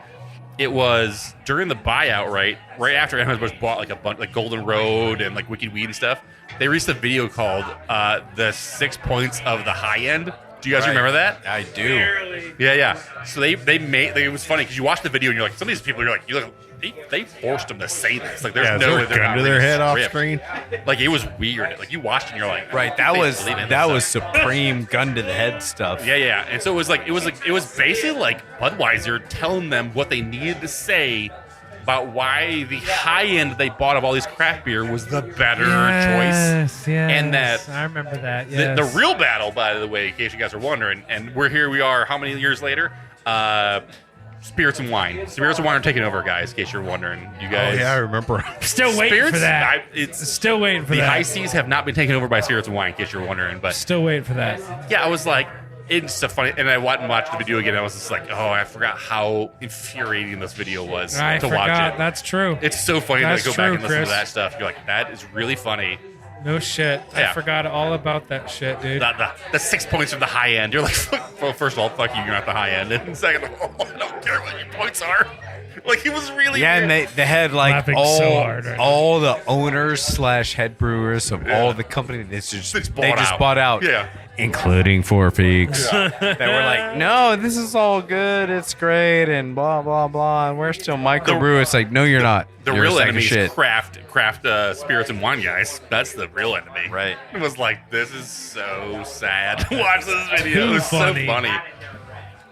It was during the buyout, right after Anheuser-Busch bought like a bunch like Golden Road and like Wicked Weed and stuff. They released a video called "The 6 Points of the High End." Do you guys remember that? I do. Barely. Yeah. So they it was funny because you watch the video and you're like, some of these people, they forced them to say this. Like, there's no way they're gun not to their reading head off script. screen. Like, it was weird. Like, you watched and you're like, Right, that was supreme gun to the head stuff. Yeah. And so it was basically like Budweiser telling them what they needed to say about why the high end they bought of all these craft beer was the better choice. Yes, and that I remember that. the real battle, by the way, in case you guys are wondering, and we are how many years later? Spirits and wine. Spirits and wine are taking over, guys. In case you're wondering, you guys. Oh yeah, I remember. Still waiting for that. Still waiting for the that. high seas have not been taken over by spirits and wine. In case you're wondering, but still waiting for that. Yeah, I was like, it's so funny, and I went and watched the video again. And I was just like, I forgot how infuriating this video was I to forgot. watch it. That's true. It's so funny That's to go back true, and listen Chris. to that stuff. You're like, that is really funny. No shit. Yeah. I forgot all about that shit, dude. The 6 points from the high end. You're like, well, first of all, fuck you, you're not the high end. And second of all, I don't care what your points are. Like, he was really weird. And they had like Laughing so hard right all the owners / head brewers of all the companies they just bought out. Yeah. Including Four Peaks. That were like, no, this is all good. It's great. And blah, blah, blah. And we're still microbrew. It's like, no, you're not. The You're real a sack of enemy shit. is craft spirits and wine guys. That's the real enemy. Right. It was like, this is so sad to watch this video. It was so funny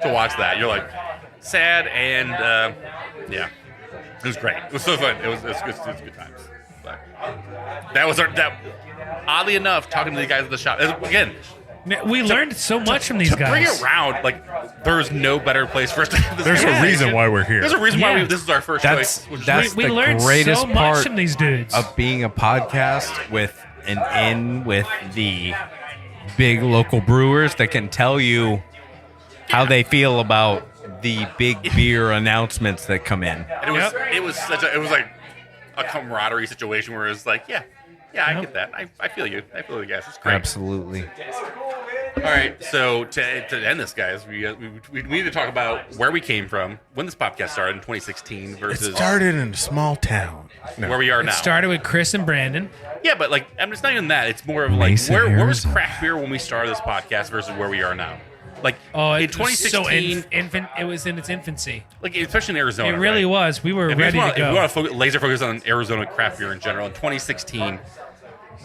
to watch that. You're like, sad and, yeah. It was great. It was so fun. It was good times. But oddly enough, talking to the guys at the shop, again, we learned so much from these guys. To bring it around, like, there's no better place for us to have this There's a reason why we're here. There's a reason why Yeah. this is our first choice. That's we the learned greatest so much part from these dudes. of being a podcast with the big local brewers that can tell you how they feel about the big beer announcements that come in. And it was like a camaraderie situation where it was like, yeah, I get that. I feel you. I feel you guys. It's great. Absolutely. All right, so to end this, guys, we need to talk about where we came from, when this podcast started in 2016 versus It started in a small town. where we are now. It started with Chris and Brandon. Yeah, but like, I mean, it's not even that. It's more of like, Mason, where was Arizona. craft beer when we started this podcast versus where we are now? Like in 2016, infant. It was in its infancy. like especially in Arizona. It really right? was. We were If ready to If go. we want to laser focus on Arizona craft beer in general, in 2016,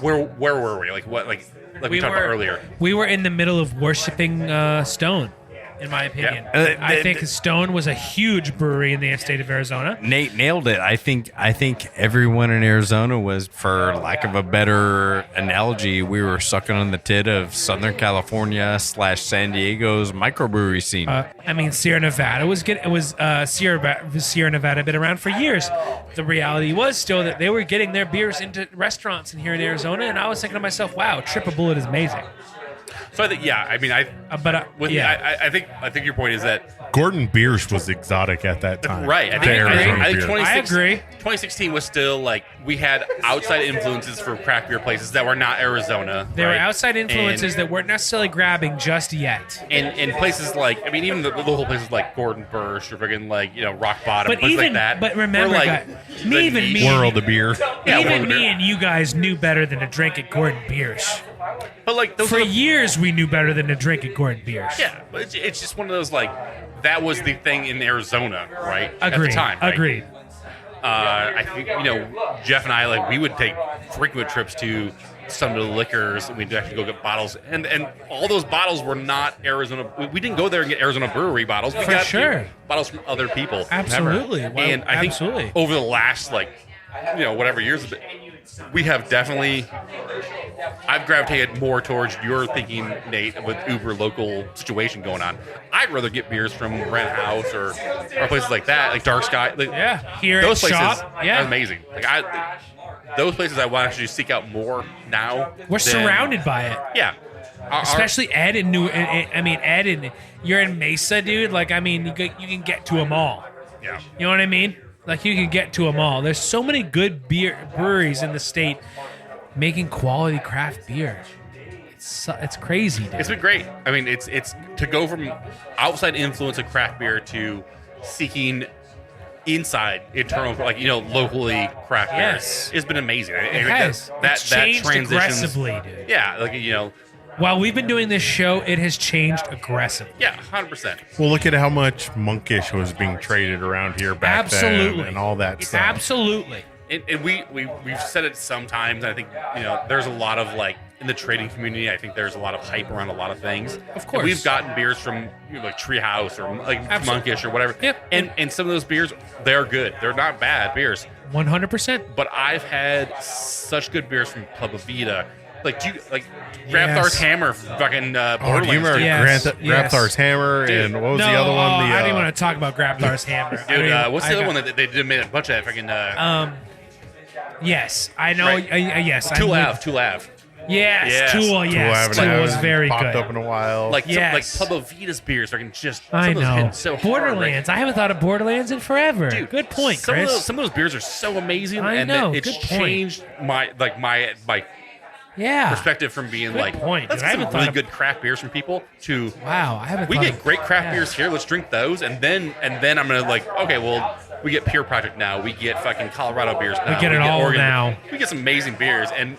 where were we? Like what? Like we talked about earlier. We were in the middle of worshiping Stone, in my opinion. Yeah. I think Stone was a huge brewery in the state of Arizona. Nate nailed it. I think everyone in Arizona was, for lack of a better analogy, we were sucking on the tit of Southern California / San Diego's microbrewery scene. I mean, Sierra Nevada was good. It was Sierra Nevada had been around for years. The reality was still that they were getting their beers into restaurants in here in Arizona, and I was thinking to myself, "Wow, Triple Bullet is amazing." So I think, yeah, I mean, I think your point is that Gordon Biersch was exotic at that time. right. I To think, Arizona I think beer. 2016 was still like we had outside influences for craft beer places that were not Arizona. There were right? outside influences that weren't necessarily grabbing just yet. And places like, I mean, even the whole places like Gordon Birch or friggin' like, Rock Bottom, But places even like that. but remember, were, guys, the even niche. me, World of beer. Yeah, even World of me Beer. and you guys knew better than to drink at Gordon Biersch. But like those For were the- years, we knew better than to drink at Gordon Biersch. yeah, but it's just one of those like that was the thing in Arizona, right? At Agreed. the time, right? Agreed. I think Jeff and I like we would take frequent trips to some of the liquors and we'd actually go get bottles and all those bottles were not Arizona. We didn't go there and get Arizona brewery bottles. We For got sure. bottles from other people. Absolutely. Never. Wow, And I think absolutely. over the last whatever years of it, we have definitely. I've gravitated more towards your thinking, Nate, with uber local situation going on. I'd rather get beers from Rent House or places like that, like Dark Sky. Like, Yeah. Here those at places Shop. are Yeah. amazing. Like those places I want to actually seek out more now. We're than- surrounded by it. Yeah. Especially Ed and Ed and you're in Mesa, dude. Like, I mean, you can get to them all. Yeah. You know what I mean? Like, you can get to them all. There's so many good breweries in the state making quality craft beer. It's crazy, dude. It's been great. I mean, it's to go from outside influence of craft beer to seeking inside internal, locally craft beer. Yes. It's been amazing. It has. It's changed transitions- aggressively, dude. Yeah, While we've been doing this show, it has changed aggressively. yeah, 100%. Well, look at how much monkish was being traded around here back Absolutely. then and all that stuff. Absolutely. And we've said it sometimes. I think there's a lot of in the trading community. I think there's a lot of hype around a lot of things. Of course. And we've gotten beers from like Treehouse or like Absolutely. Monkish or whatever. Yep. And some of those beers, they're good. They're not bad beers. 100%. But I've had such good beers from Club of Vita. Like Yes. Grapthar's Hammer, from fucking Oh, do you Borderlands. remember dude. Yes, yes. Grapthar's Hammer Dude. and what was No, the other one? I didn't want to talk about Grapthar's Hammer. Dude, what's the other one that they did made a bunch of that freaking Yes, I know. Right. Yes, Tool I Ave. Yes, Yes. Tool. Yes, Tool was very popped good. up in a while. Like Yes. Club of Vita's beers freaking just I some of those know. hit so hard, right? Borderlands. I haven't thought of Borderlands in forever. Dude, Good point, some Chris. Some of those beers are so amazing, I and know, it's good point. changed my yeah. perspective from being Good like, point, let's dude. I get some haven't really thought of- good craft beers from people to Wow, I haven't. we thought get of- great craft yeah. beers here. Let's drink those, and then I'm gonna okay, well, we get Pure Project now. We get fucking Colorado beers now. get it all now. We get some amazing beers, and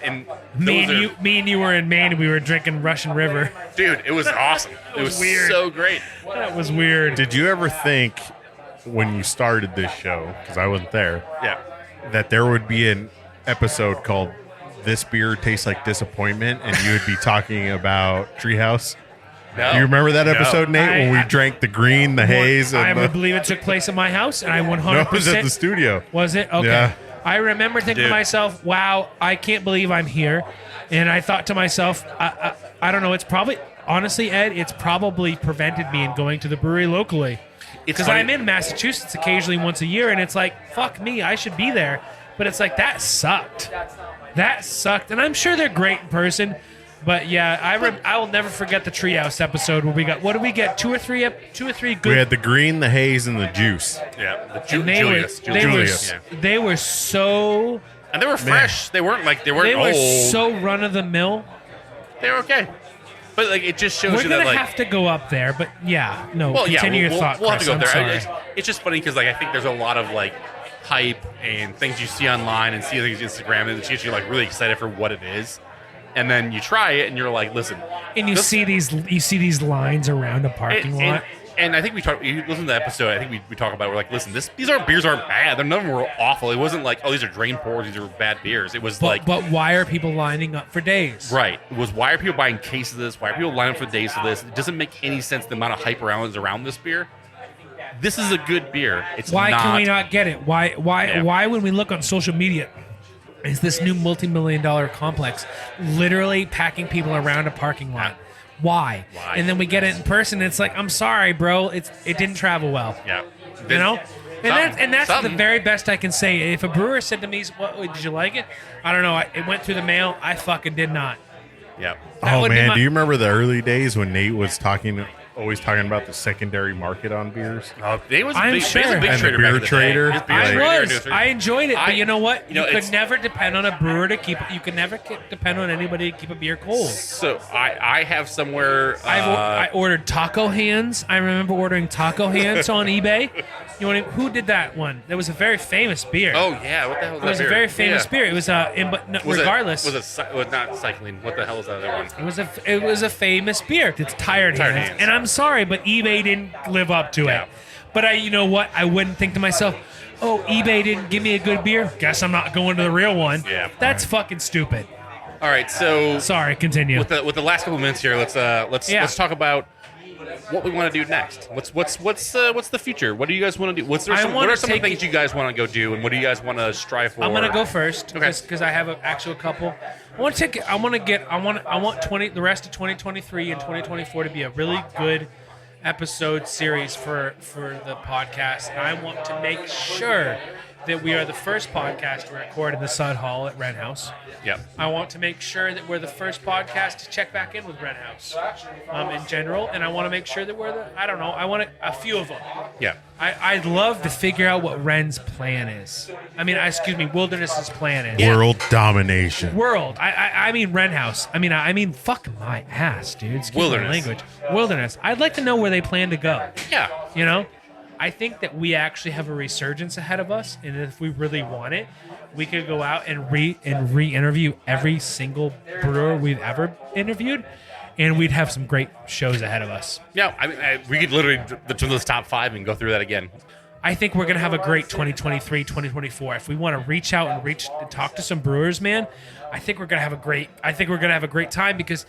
Me those and you were in Maine and we were drinking Russian River. dude, it was awesome. It was weird. so great. That was weird. Did you ever think when you started this show, because I wasn't there, Yeah. that there would be an episode called "This Beer Tastes Like Disappointment" and you would be talking about Treehouse? No. Do you remember that No. episode, Nate, when we drank the green, the haze, I and would the, believe it took place at my house, and I 100%. no, it was at the studio. Was it? Okay. Yeah. I remember thinking to Dude. myself, wow, I can't believe I'm here. And I thought to myself, I don't know, it's probably, honestly, Ed, it's probably prevented me in going to the brewery locally. It's Because funny. I'm in Massachusetts occasionally once a year, and it's like, fuck me, I should be there. But it's like, that sucked. That sucked. And I'm sure they're great in person. But yeah, I will never forget the Treehouse episode where we got, what did we get? Two or three good. We had the green, the haze, and the juice. Yeah, the and they Julius. were, they Julius. were, they were so, And they were fresh. They weren't they were old. so run of the mill. They were okay. But it just shows We're you gonna that have to go up there, but yeah, no. well, yeah, continue your we'll, thought, we'll have to Chris. go I'm there. sorry. It's just funny because I think there's a lot of hype and things you see online and see things on Instagram and it gets you really excited for what it is. and then you try it, and you're like, listen. And you see these lines around a parking lot. And I think you listen to the episode, I think we talk about it, we're like, listen, these beers aren't bad. None of them were awful. It wasn't like, oh, these are drain pours, these are bad beers. It was but why are people lining up for days? Right. It was, why are people buying cases of this? Why are people lining up for days of this? It doesn't make any sense the amount of hype around this beer. This is a good beer. Why can we not get it? Why when we look on social media, is this new multi-million-dollar complex literally packing people around a parking lot? Why? And then we get it in person, and it's like, I'm sorry, bro. It didn't travel well. Yeah. You know? And that's the very best I can say. If a brewer said to me, did you like it? I don't know. It went through the mail. I fucking did not. Yeah. Oh, man. Do you remember the early days when Nate was always talking about the secondary market on beers? It was I'm a big, sure. he was a big And the trader beer back in the trader. day. I enjoyed it, but you know what? You could it's- never depend on a brewer to keep. You could never depend on anybody to keep a beer cold. So I have somewhere. I ordered taco hands. I remember ordering taco hands on eBay. Who did that one? That was a very famous beer. Oh yeah, what the hell was that? It was a beer? very famous Yeah. beer. It was regardless. It was not cycling. What the hell is that other one? It was a famous beer. It's tired hands. And I'm sorry, but eBay didn't live up to Yeah. it. But you know what? I wouldn't think to myself, oh, eBay didn't give me a good beer. Guess I'm not going to the real one. Yeah. That's fucking stupid. All right, so Sorry, continue. with the last couple minutes here, let's talk about what we want to do next. What's the future? What do you guys want to do? What are some of the things you guys want to go do, and what do you guys want to strive for? I'm gonna go first Okay. because I have an actual couple. I want the rest of 2023 and 2024 to be a really good episode series for the podcast, and I want to make sure that we are the first podcast to record in the Sud Hall at Red House. Yeah. I want to make sure that we're the first podcast to check back in with Red House in general, and I want to make sure that I want a few of them. Yeah. I'd love to figure out what Ren's plan is. Wilderness's plan is. World domination. World. I mean Ren House. I mean fuck my ass, dude. Excuse Wilderness. my language. Wilderness. I'd like to know where they plan to go. Yeah. You know? I think that we actually have a resurgence ahead of us, and if we really want it, we could go out and re-interview every single brewer we've ever interviewed, and we'd have some great shows ahead of us. Yeah. I mean, we could literally do this top 5 and go through that again. I think we're going to have a great 2023, 2024. If we want to reach out and talk to some brewers, man, I think we're going to have a great time because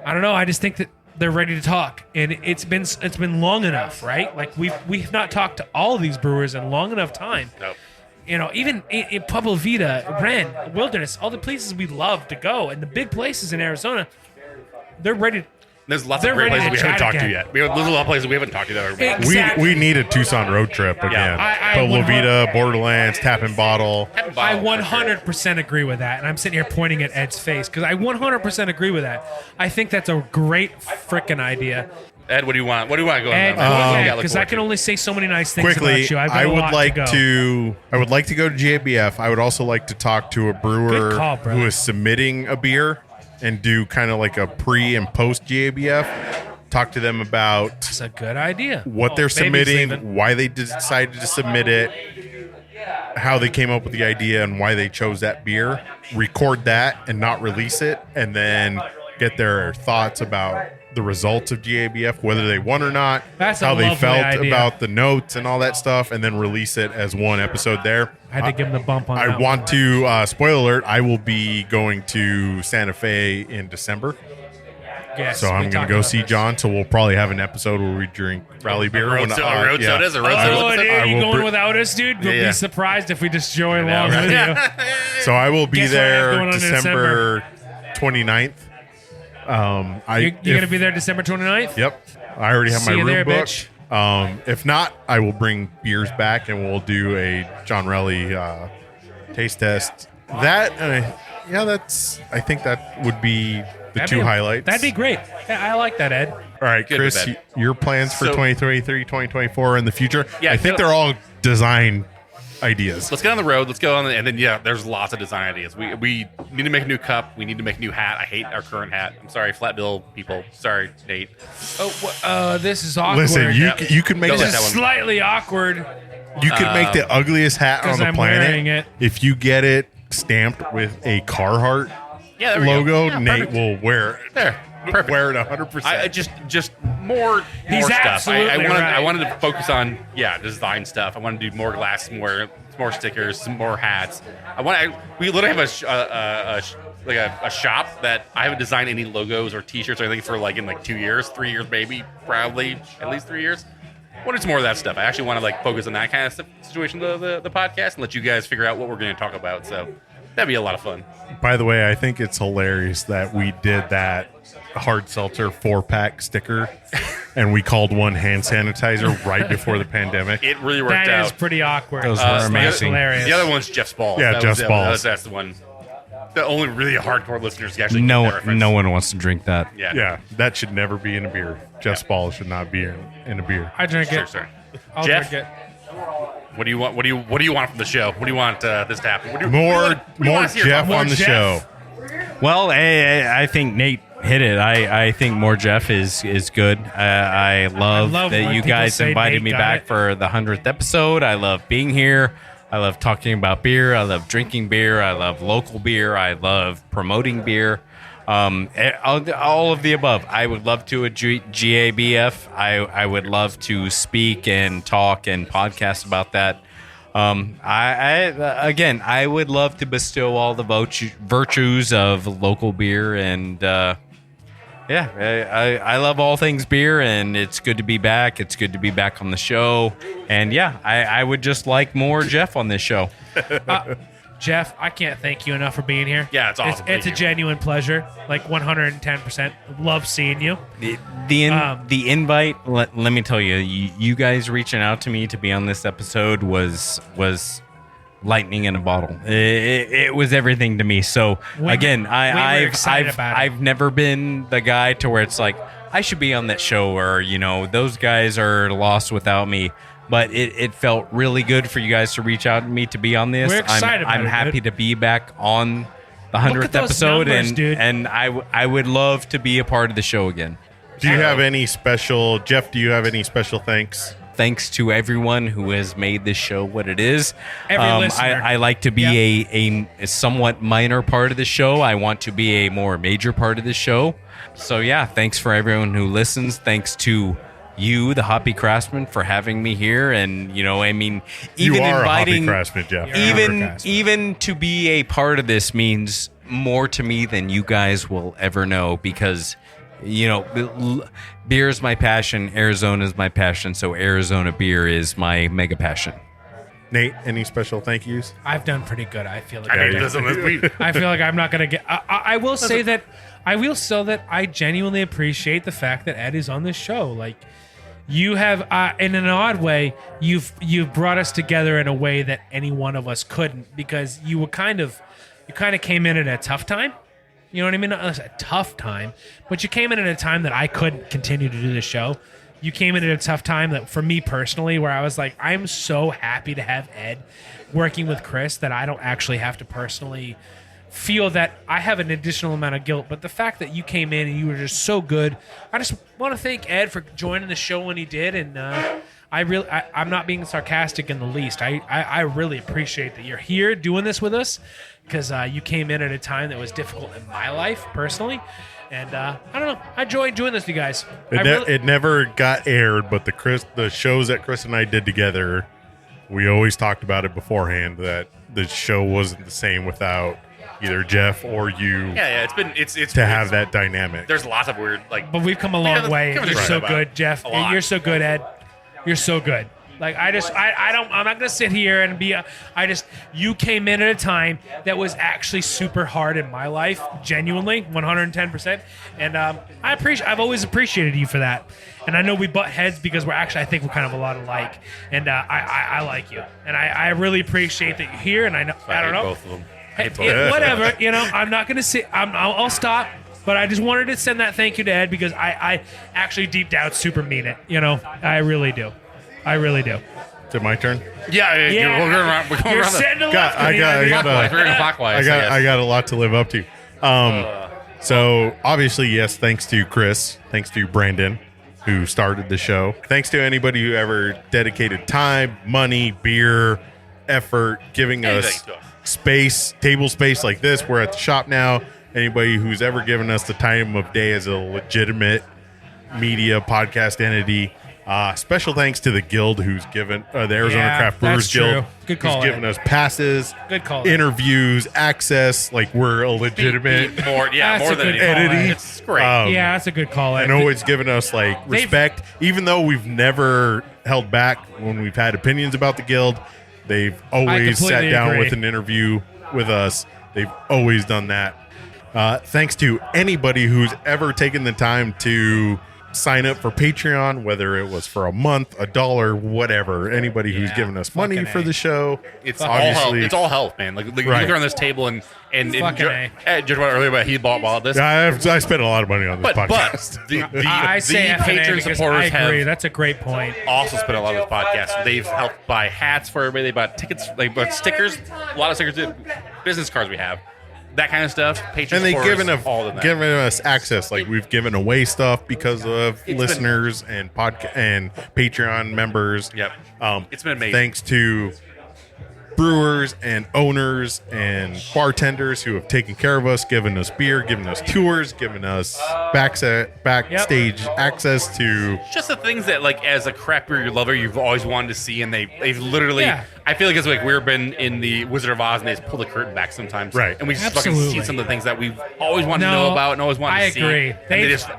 I don't know, I just think that they're ready to talk, and it's been long enough, right? Like we've not talked to all of these brewers in long enough time. Nope. You know, even in Pueblo Vita, Ren, Wilderness, all the places we love to go, and the big places in Arizona, they're ready. There's lots They're of great ready places to we haven't chat talked to again. yet. There's a lot of places we haven't talked to that are Exactly. We need a Tucson road trip again. I Pueblo 100 Vita, Borderlands, Tap and Bottle. I 100% agree with that, and I'm sitting here pointing at Ed's face because I 100% agree with that. I think that's a great freaking idea. Ed, what do you want? What do you want to go Ed, on? because I can only say so many nice things Quickly, about you. I've got I a would lot like to go. I would like to go to GABF. I would also like to talk to a brewer Good call, brother. who is submitting a beer and do kind of like a pre and post GABF. Talk to them about It's a good idea. what they're submitting, why they decided to submit it, how they came up with the idea, and why they chose that beer. Record that and not release it, and then get their thoughts about the results of GABF, whether they won or not, That's a how they lovely felt idea. about the notes and all that stuff, and then release it as one episode there. I had to give him the bump on I that want to, spoiler alert, I will be going to Santa Fe in December. one. Yes, So we I'm going talked to go about see this. John. So we'll probably have an episode where we drink rally beer. Road sodas or road I will- Oh, sodas? dude, I you will going br- without us, dude? We'll Yeah. be surprised if we just join Yeah, along right. with you. So I will be Guess what I have there going on in December 29th. You're going to be there December 29th? Yep. I already have See my you room there, booked. If not, I will bring beers back and we'll do a John Relly taste test. That, I think that would be the two highlights. That'd be great. Yeah, I like that, Ed. All right, Good Chris, with that. your plans for So- 2023, 2024 in the future? Yeah, I think go- they're all design ideas. Let's get on the road. Let's go on, and then there's lots of design ideas. We need to make a new cup. We need to make a new hat. I hate our current hat. I'm sorry, flat bill people. Sorry, Nate. Oh, this is awkward. Listen, you could make Don't let This that is one- slightly awkward. you could make the ugliest hat on 'cause the I'm planet wearing it. if you get it stamped with a Carhartt Yeah, there we go. logo, Yeah, Nate perfect. will wear it. There. Perfect. Wear it 100%. I just more He's stuff. absolutely I right. wanted to focus on design stuff. I want to do more glasses, more stickers, some more hats. We literally have a shop that I haven't designed any logos or T-shirts or anything for like in like 2 years, 3 years maybe, probably at least 3 years. I wanted some more of that stuff. I actually want to like focus on that kind of situation, the podcast, and let you guys figure out what we're going to talk about. So that'd be a lot of fun. By the way, I think it's hilarious that we did that hard seltzer 4-pack sticker and we called one hand sanitizer right before the pandemic. It really worked That out. is pretty awkward. Those were That's amazing. hilarious. The other one's Jeff's Balls. Yeah, That Jeff's was- Balls. That's the one. The only really hardcore listeners can actually get that No, reference. no one wants to drink that. Yeah. Yeah, that should never be in a beer. Jeff's Balls should not be in a beer. I drink Sure, it. sir. I'll Jeff? drink it. What do you want? What do you want from the show? What do you want this to happen? What do you- More what do you want to hear Jeff from? on the Jeff. show. Well, I think Nate hit it. I think more Jeff is good. I love love that when you people guys say invited Nate me got back it. for the 100th episode. I love being here. I love talking about beer. I love drinking beer. I love local beer. I love promoting beer. All of the above. I would love to a GABF. I would love to speak and talk and podcast about that. I would love to bestow all the virtues of local beer, and I love all things beer, and it's good to be back. It's good to be back on the show, and I would just like more Jeff on this show. Jeff, I can't thank you enough for being here. Yeah, it's awesome. It's a Thank you. genuine pleasure. Like 110%. Love seeing you. The invite. Let me tell you, you guys reaching out to me to be on this episode was lightning in a bottle. It was everything to me. So again, I've never been the guy to where it's like I should be on that show, or those guys are lost without me. But it felt really good for you guys to reach out to me to be on this. We're excited about I'm it, happy dude. to be back on the Look 100th at those episode, numbers, dude. and I would love to be a part of the show again. Do you have any special, Jeff, do you have any special thanks? Thanks to everyone who has made this show what it is. Every listener. I like to be a somewhat minor part of the show. I want to be a more major part of the show. So thanks for everyone who listens. Thanks to you, the Hoppy Craftsmen, for having me here. And even You are inviting a Hoppy Craftsman, Jeff. even to be a part of this means more to me than you guys will ever know, because beer is my passion, Arizona is my passion, so Arizona beer is my mega passion. Nate, any special thank yous? I've done pretty good. I feel like I mean, I feel like I'm not gonna get. I will say that I genuinely appreciate the fact that Ed is on this show. Like, you have, in an odd way, you've brought us together in a way that any one of us couldn't, because you kind of came in at a tough time. You know what I mean? Not a tough time, but you came in at a time that I couldn't continue to do the show. You came in at a tough time that, for me personally, where I was like, I'm so happy to have Ed working with Chris that I don't actually have to personally feel that I have an additional amount of guilt. But the fact that you came in and you were just so good, I just want to thank Ed for joining the show when he did. And I'm not being sarcastic in the least. I really appreciate that you're here doing this with us, because you came in at a time that was difficult in my life personally. And I don't know. I enjoyed doing this with you guys. It never got aired, but the shows that Chris and I did together, we always talked about it beforehand, that the show wasn't the same without either Jeff or you it's to have that dynamic. There's lots of weird But we've come a long way. come You're right so about good, Jeff. a lot. You're so good, Ed. You're so good. Like, I'm not going to sit here and you came in at a time that was actually super hard in my life, genuinely, 110%. And I've always appreciated you for that. And I know we butt heads because I think we're kind of a lot alike. And I like you. And I really appreciate that you're here. And I don't know. both of them. Whatever, I'm not going to say, I'll stop. But I just wanted to send that thank you to Ed, because I actually deep down super mean it. I really do. I really do. Is it my turn? Yeah. We're going You're around setting a God, left. I got clockwise. We're a, going clockwise. I got a lot to live up to. So obviously, yes, thanks to Chris, thanks to Brandon, who started the show. Thanks to anybody who ever dedicated time, money, beer, effort, giving us Anything to us. space, table space like this. We're at the shop now. anybody who's ever given us the time of day as a legitimate media podcast entity. Special thanks to the Guild who's given the Arizona Yeah, Craft Brewers that's true. Guild, Good call, who's given Ed. us passes, Good call, Ed. interviews, access. Like we're a legitimate More, yeah, That's more a than good anything. call, entity. Ed. It's great. Yeah, that's a good call. And Ed. always given us like respect, even though we've never held back when we've had opinions about the Guild. They've always sat completely down agree. with an interview with us. They've always done that. Thanks to anybody who's ever taken the time to sign up for Patreon, whether it was for a month, $1, whatever. Anybody who's Yeah, given us money fucking for A. the show. It's all health. obviously. It's all health, man. Like you Right. look around this table and Fucking A. Judge about earlier, but he bought this. I spent a lot of money on this But podcast. I say the FNA patron because supporters I agree. have That's a great point. also spent a lot of this podcast. They've helped buy hats for everybody. They bought tickets, they bought stickers, a lot of stickers, business cards we have, that kind of stuff. Patron And they've supporters, given all of that. given us access. Like we've given away stuff because of been- listeners and and Patreon members. Yep. It's been amazing. Thanks to brewers and owners and bartenders who have taken care of us, given us beer, given us tours, given us backstage access to. Just the things that, like, as a craft beer lover, you've always wanted to see, and they've literally. Yeah. I feel like it's like we've been in the Wizard of Oz, and they just pull the curtain back sometimes, Right. And we just fucking Absolutely. see some of the things that we've always wanted to know about and always wanted I to see. agree. And they They've- just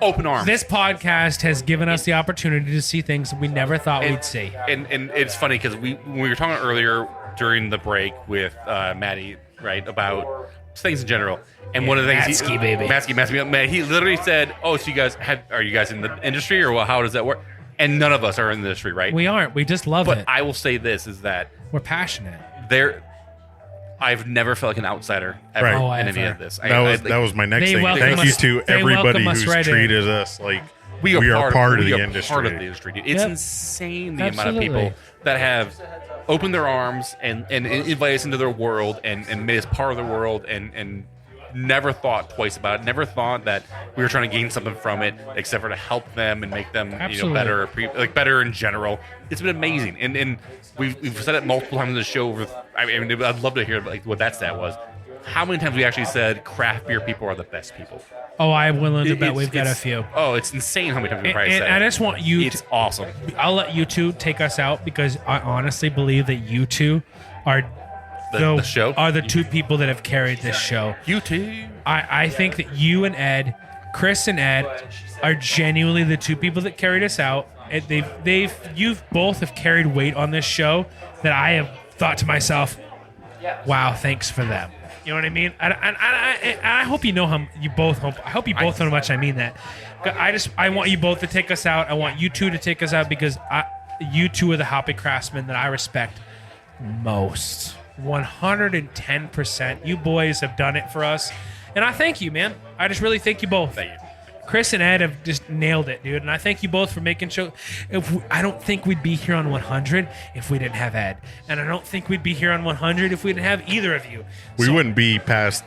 open arms. This podcast has given us the opportunity to see things we never thought we'd see. And it's funny because when we were talking earlier during the break with Maddie, right, about things in general. And one of the things Matsky, baby. Matsky, he literally said, "Oh, so are you guys in the industry, or how does that work?" And none of us are in the industry, right? We aren't. We just love But it. I will say this is that We're passionate. I've never felt like an outsider ever Right. Oh, in any ever. of this. That was my next They thing. welcome Thank you us- to they everybody welcome us who's right in. treated us like we are part of we the are industry. Part of the industry, dude. It's Yep. insane the amount of Absolutely. people that have opened their arms and invited us into their world and made us part of their world and never thought twice about it. Never thought that we were trying to gain something from it, except for to help them and make them Absolutely. better, better in general. It's been amazing, and we've said it multiple times in the show. I mean, I'd love to hear like what that stat was. How many times we actually said craft beer people are the best people? Oh, I'm willing to bet It's- we've got a it's- few. Oh, it's insane how many times we probably And said I it. just want you It's awesome. I'll let you two take us out because I honestly believe that you two are The show? are the two people that have carried this show. You too. I think that you and Ed, Chris and Ed, are genuinely the two people that carried us out. And you've both have carried weight on this show that I have thought to myself, wow, thanks for them. You know what I mean? And I hope you know how you both hope. I hope you both know how much I mean that. I want you both to take us out. I want you two to take us out because you two are the Hoppy Craftsmen that I respect most. 110%. You boys have done it for us. And I thank you, man. I just really thank you both. Thank you. Chris and Ed have just nailed it, dude. And I thank you both for making sure. I don't think we'd be here on 100 if we didn't have Ed. And I don't think we'd be here on 100 if we didn't have either of you. We wouldn't be past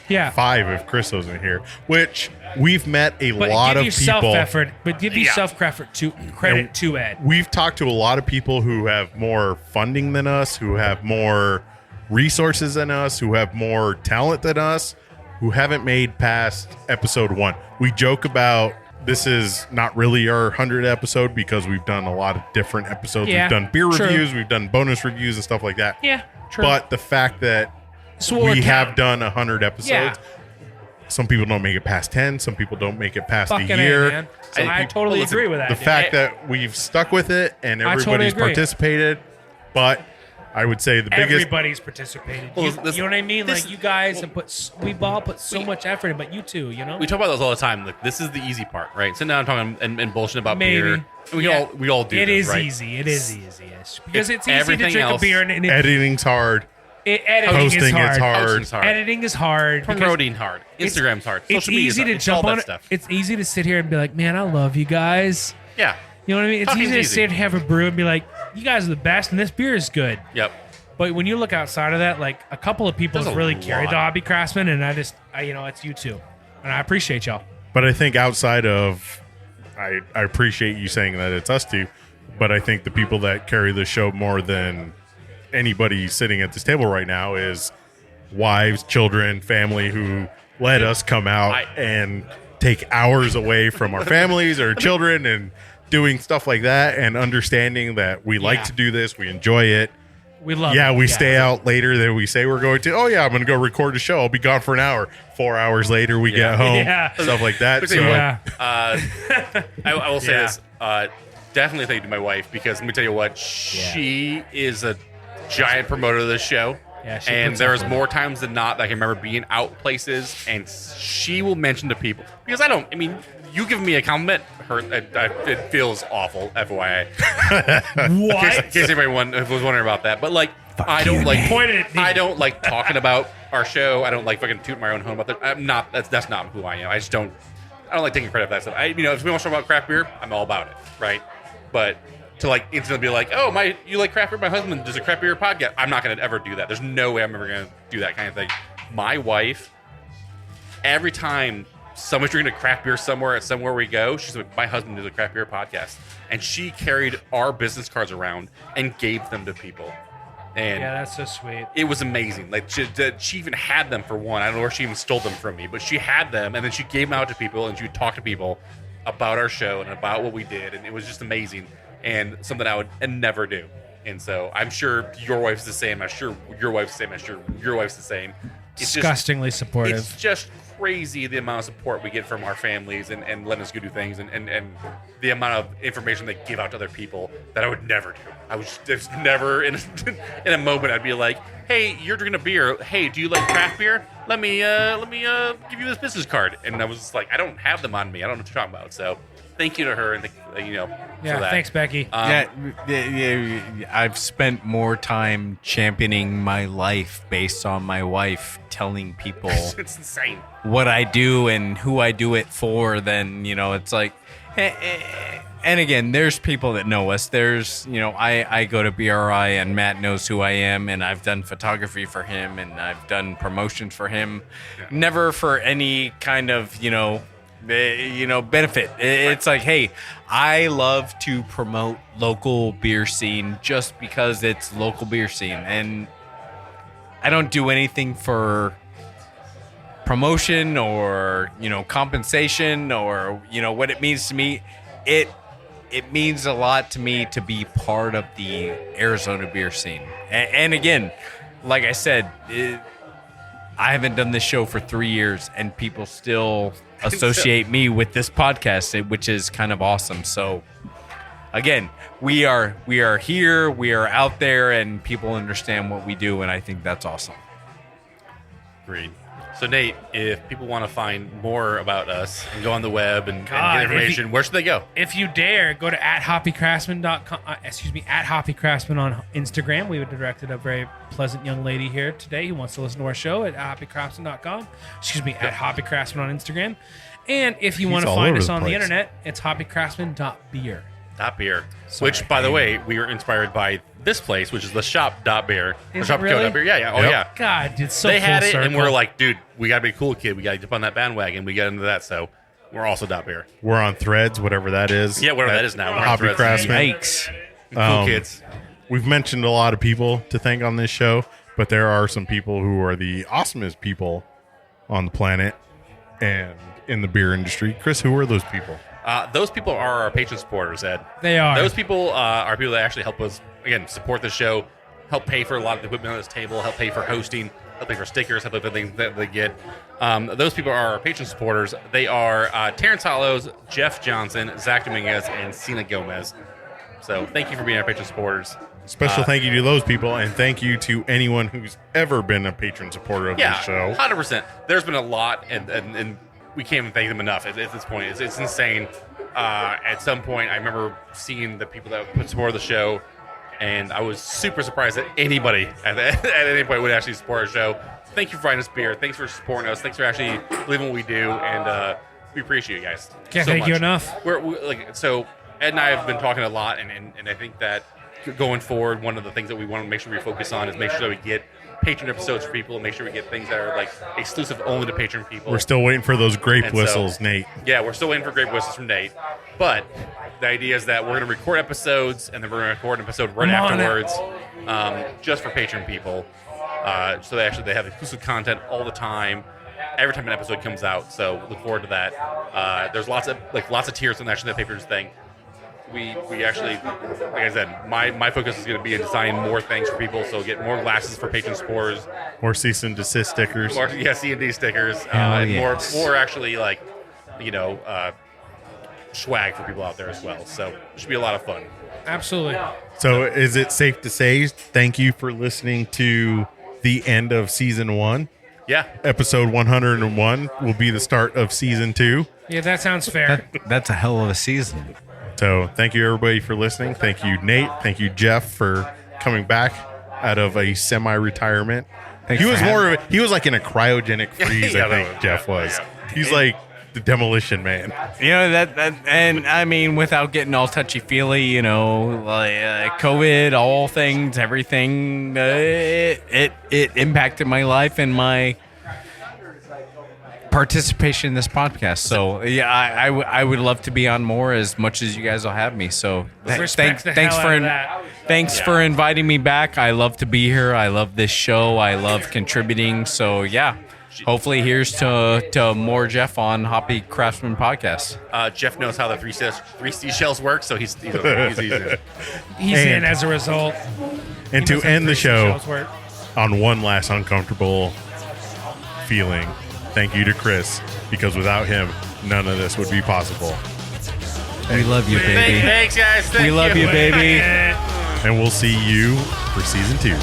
Yeah. 5 if Chris wasn't here. Which we've met a But lot give of yourself people. effort. But give yourself credit to Ed. We've talked to a lot of people who have more funding than us, who have more resources than us, who have more talent than us, who haven't made past episode 1. We joke about this is not really our 100th episode because we've done a lot of different episodes. Yeah, We've done beer true. reviews, we've done bonus reviews and stuff like that. Yeah, true. But the fact that So we're we have counting. done 100 episodes. Yeah. Some people don't make it past 10. Some people don't make it past Fucking a A, year. man. Some I people- totally listen, agree with that. the dude. fact that we've stuck with it and I totally everybody's agree. participated, but I would say the biggest. Everybody's participated. Well, You, this- you know what I mean? this- Like you guys have we've all put so much effort in, but you too, you know? We talk about those all the time. Like, this is the easy part, right? Sitting down talking and bullshit about Maybe. beer. And we all do It this, is right? easy. It is easy. Yes. Because If it's easy to everything drink a else- beer and Editing's hard. editing Posting is is hard. hard. Posting's hard. Editing is hard. because Promoting hard. Instagram's hard. It's Social media's easy hard. to It's all jump that on it. stuff. It's easy to sit here and be like, man, I love you guys. Yeah. You know what I mean? It's Talking's easy to easy. sit and have a brew and be like, you guys are the best and this beer is good. Yep. But when you look outside of that, like a couple of people There's have a really lot. carried the Hoppy Craftsmen, and it's you two. And I appreciate y'all. But I think outside of, I appreciate you saying that it's us two, but I think the people that carry the show more than anybody sitting at this table right now is wives, children, family who let us come out and take hours away from our families or children and doing stuff like that, and understanding that we like to do this, we enjoy it. We love it. We stay out later than we say we're going to. Oh, yeah, I'm going to go record a show. I'll be gone for an hour. 4 hours later, we get home. Stuff like that. So, I will say this. Definitely thank you to my wife, because let me tell you what, she is a giant promoter of this show. Yeah, and there's more times than not that I can remember being out places, and she will mention to people, because you give me a compliment, it feels awful, FYI. What? In case anyone was wondering about that. But I don't like talking about our show. I don't like fucking tooting my own horn about that. That's not who I am. I don't like taking credit for that stuff. If we want to talk about craft beer, I'm all about it, right? But to instantly be like, oh, you like craft beer? My husband does a craft beer podcast. I'm not going to ever do that. There's no way I'm ever going to do that kind of thing. My wife, every time somebody's drinking a craft beer somewhere we go, she's like, my husband does a craft beer podcast, and she carried our business cards around and gave them to people. And that's so sweet. It was amazing. She even had them for one. I don't know where she even stole them from me, but she had them, and then she gave them out to people, and she would talk to people about our show and about what we did, and it was just amazing. And something I would never do. And so I'm sure your wife's the same. I'm sure your wife's the same. I'm sure your wife's the same. It's disgustingly supportive. It's just crazy the amount of support we get from our families and letting us go do things, and the amount of information they give out to other people that I would never do. I was just never in a moment I'd be like, hey, you're drinking a beer. Hey, do you like craft beer? Let me give you this business card. And I was just like, I don't have them on me. I don't know what you're talking about. So thank you to her, and for that. Thanks, Becky. I've spent more time championing my life based on my wife telling people it's insane what I do and who I do it for than, it's like, and again, there's people that know us. There's, I go to BRI and Matt knows who I am, and I've done photography for him, and I've done promotions for him. Yeah. Never for any kind of, benefit. It's like, hey, I love to promote local beer scene just because it's local beer scene, and I don't do anything for promotion or compensation or what it means to me. It means a lot to me to be part of the Arizona beer scene, and again, like I said, I haven't done this show for 3 years, and people still associate me with this podcast, which is kind of awesome. So again, we are here, we are out there, and people understand what we do, and I think that's awesome. Agreed. So Nate, if people want to find more about us and go on the web and get information, where should they go? If you dare, go to @hoppycraftsmen.com. @hoppycraftsmen on Instagram. We directed a very pleasant young lady here today who wants to listen to our show at hoppycraftsmen.com. @hoppycraftsmen on Instagram. And if you want to find us on the internet, it's hoppycraftsmen.beer. .beer. Which, by the way, we were inspired by this place, which is the shop.beer. Is it really? Beer. Yeah. Oh, yeah. God, it's so They had full it, circle. and we're like, dude, we got to be a cool kid. We got to jump on that bandwagon. We got into that, so we're also .beer. We're on Threads, whatever that is. Yeah, whatever that is now. We're on Hoppy Threads. Craftsmen. Yikes. Cool kids. We've mentioned a lot of people to thank on this show, but there are some people who are the awesomest people on the planet and in the beer industry. Chris, who are those people? Those people are our patron supporters, Ed. They are. Those people are people that actually help us, again, support the show, help pay for a lot of the equipment on this table, help pay for hosting, help pay for stickers, help pay for things that they get. Those people are our patron supporters. They are Terrence Hollows, Jeff Johnson, Zach Dominguez, and Cena Gomez. So thank you for being our patron supporters. Special thank you to those people, and thank you to anyone who's ever been a patron supporter of this show. 100%. There's been a lot, and we can't even thank them enough at this point. It's insane. At some point, I remember seeing the people that put support the show, and I was super surprised that anybody at any point would actually support our show. Thank you for buying us beer. Thanks for supporting us. Thanks for actually believing what we do, and we appreciate you guys. Can't so thank much. you enough. So Ed and I have been talking a lot, and I think that going forward, one of the things that we want to make sure we focus on is make sure that we get patron episodes for people, and make sure we get things that are like exclusive only to patron people. We're still waiting for those grape And whistles, Nate. Yeah, we're still waiting for grape whistles from Nate. But the idea is that we're going to record episodes, and then we're going to record an episode right afterwards, just for patron people. So they have exclusive content all the time. Every time an episode comes out, so look forward to that. There's lots of tiers on the National Papers thing. We actually, like I said, my focus is going to be in designing more things for people. So get more glasses for patron supporters, More cease and desist stickers. more C&D stickers, and more actually swag for people out there as well. So it should be a lot of fun. Absolutely. So is it safe to say thank you for listening to the end of season 1? Yeah. Episode 101 will be the start of season 2. Yeah, that sounds fair. That's a hell of a season. So thank you everybody for listening. Thank you, Nate. Thank you, Jeff, for coming back out of a semi-retirement. Thanks He was for he was like in a cryogenic freeze, Yeah, I think that Jeff was. yeah. He's like the demolition man. You know that and I mean, without getting all touchy feely, you know, like COVID, all things, everything, it impacted my life and my participation in this podcast. So yeah, I would love to be on more as much as you guys will have me. So Respect the thanks hell for out of that. thanks for inviting me back. I love to be here. I love this show. I love contributing. So yeah. Hopefully, here's to more Jeff on Hoppy Craftsmen podcast. Jeff knows how the three seashells work, so he's He's And- in as a result. And He to knows how end the three show seashells work. on one last uncomfortable feeling, thank you to Chris, because without him, none of this would be possible. We love you, baby. Thanks, guys. We love you, baby. And we'll see you for season 2.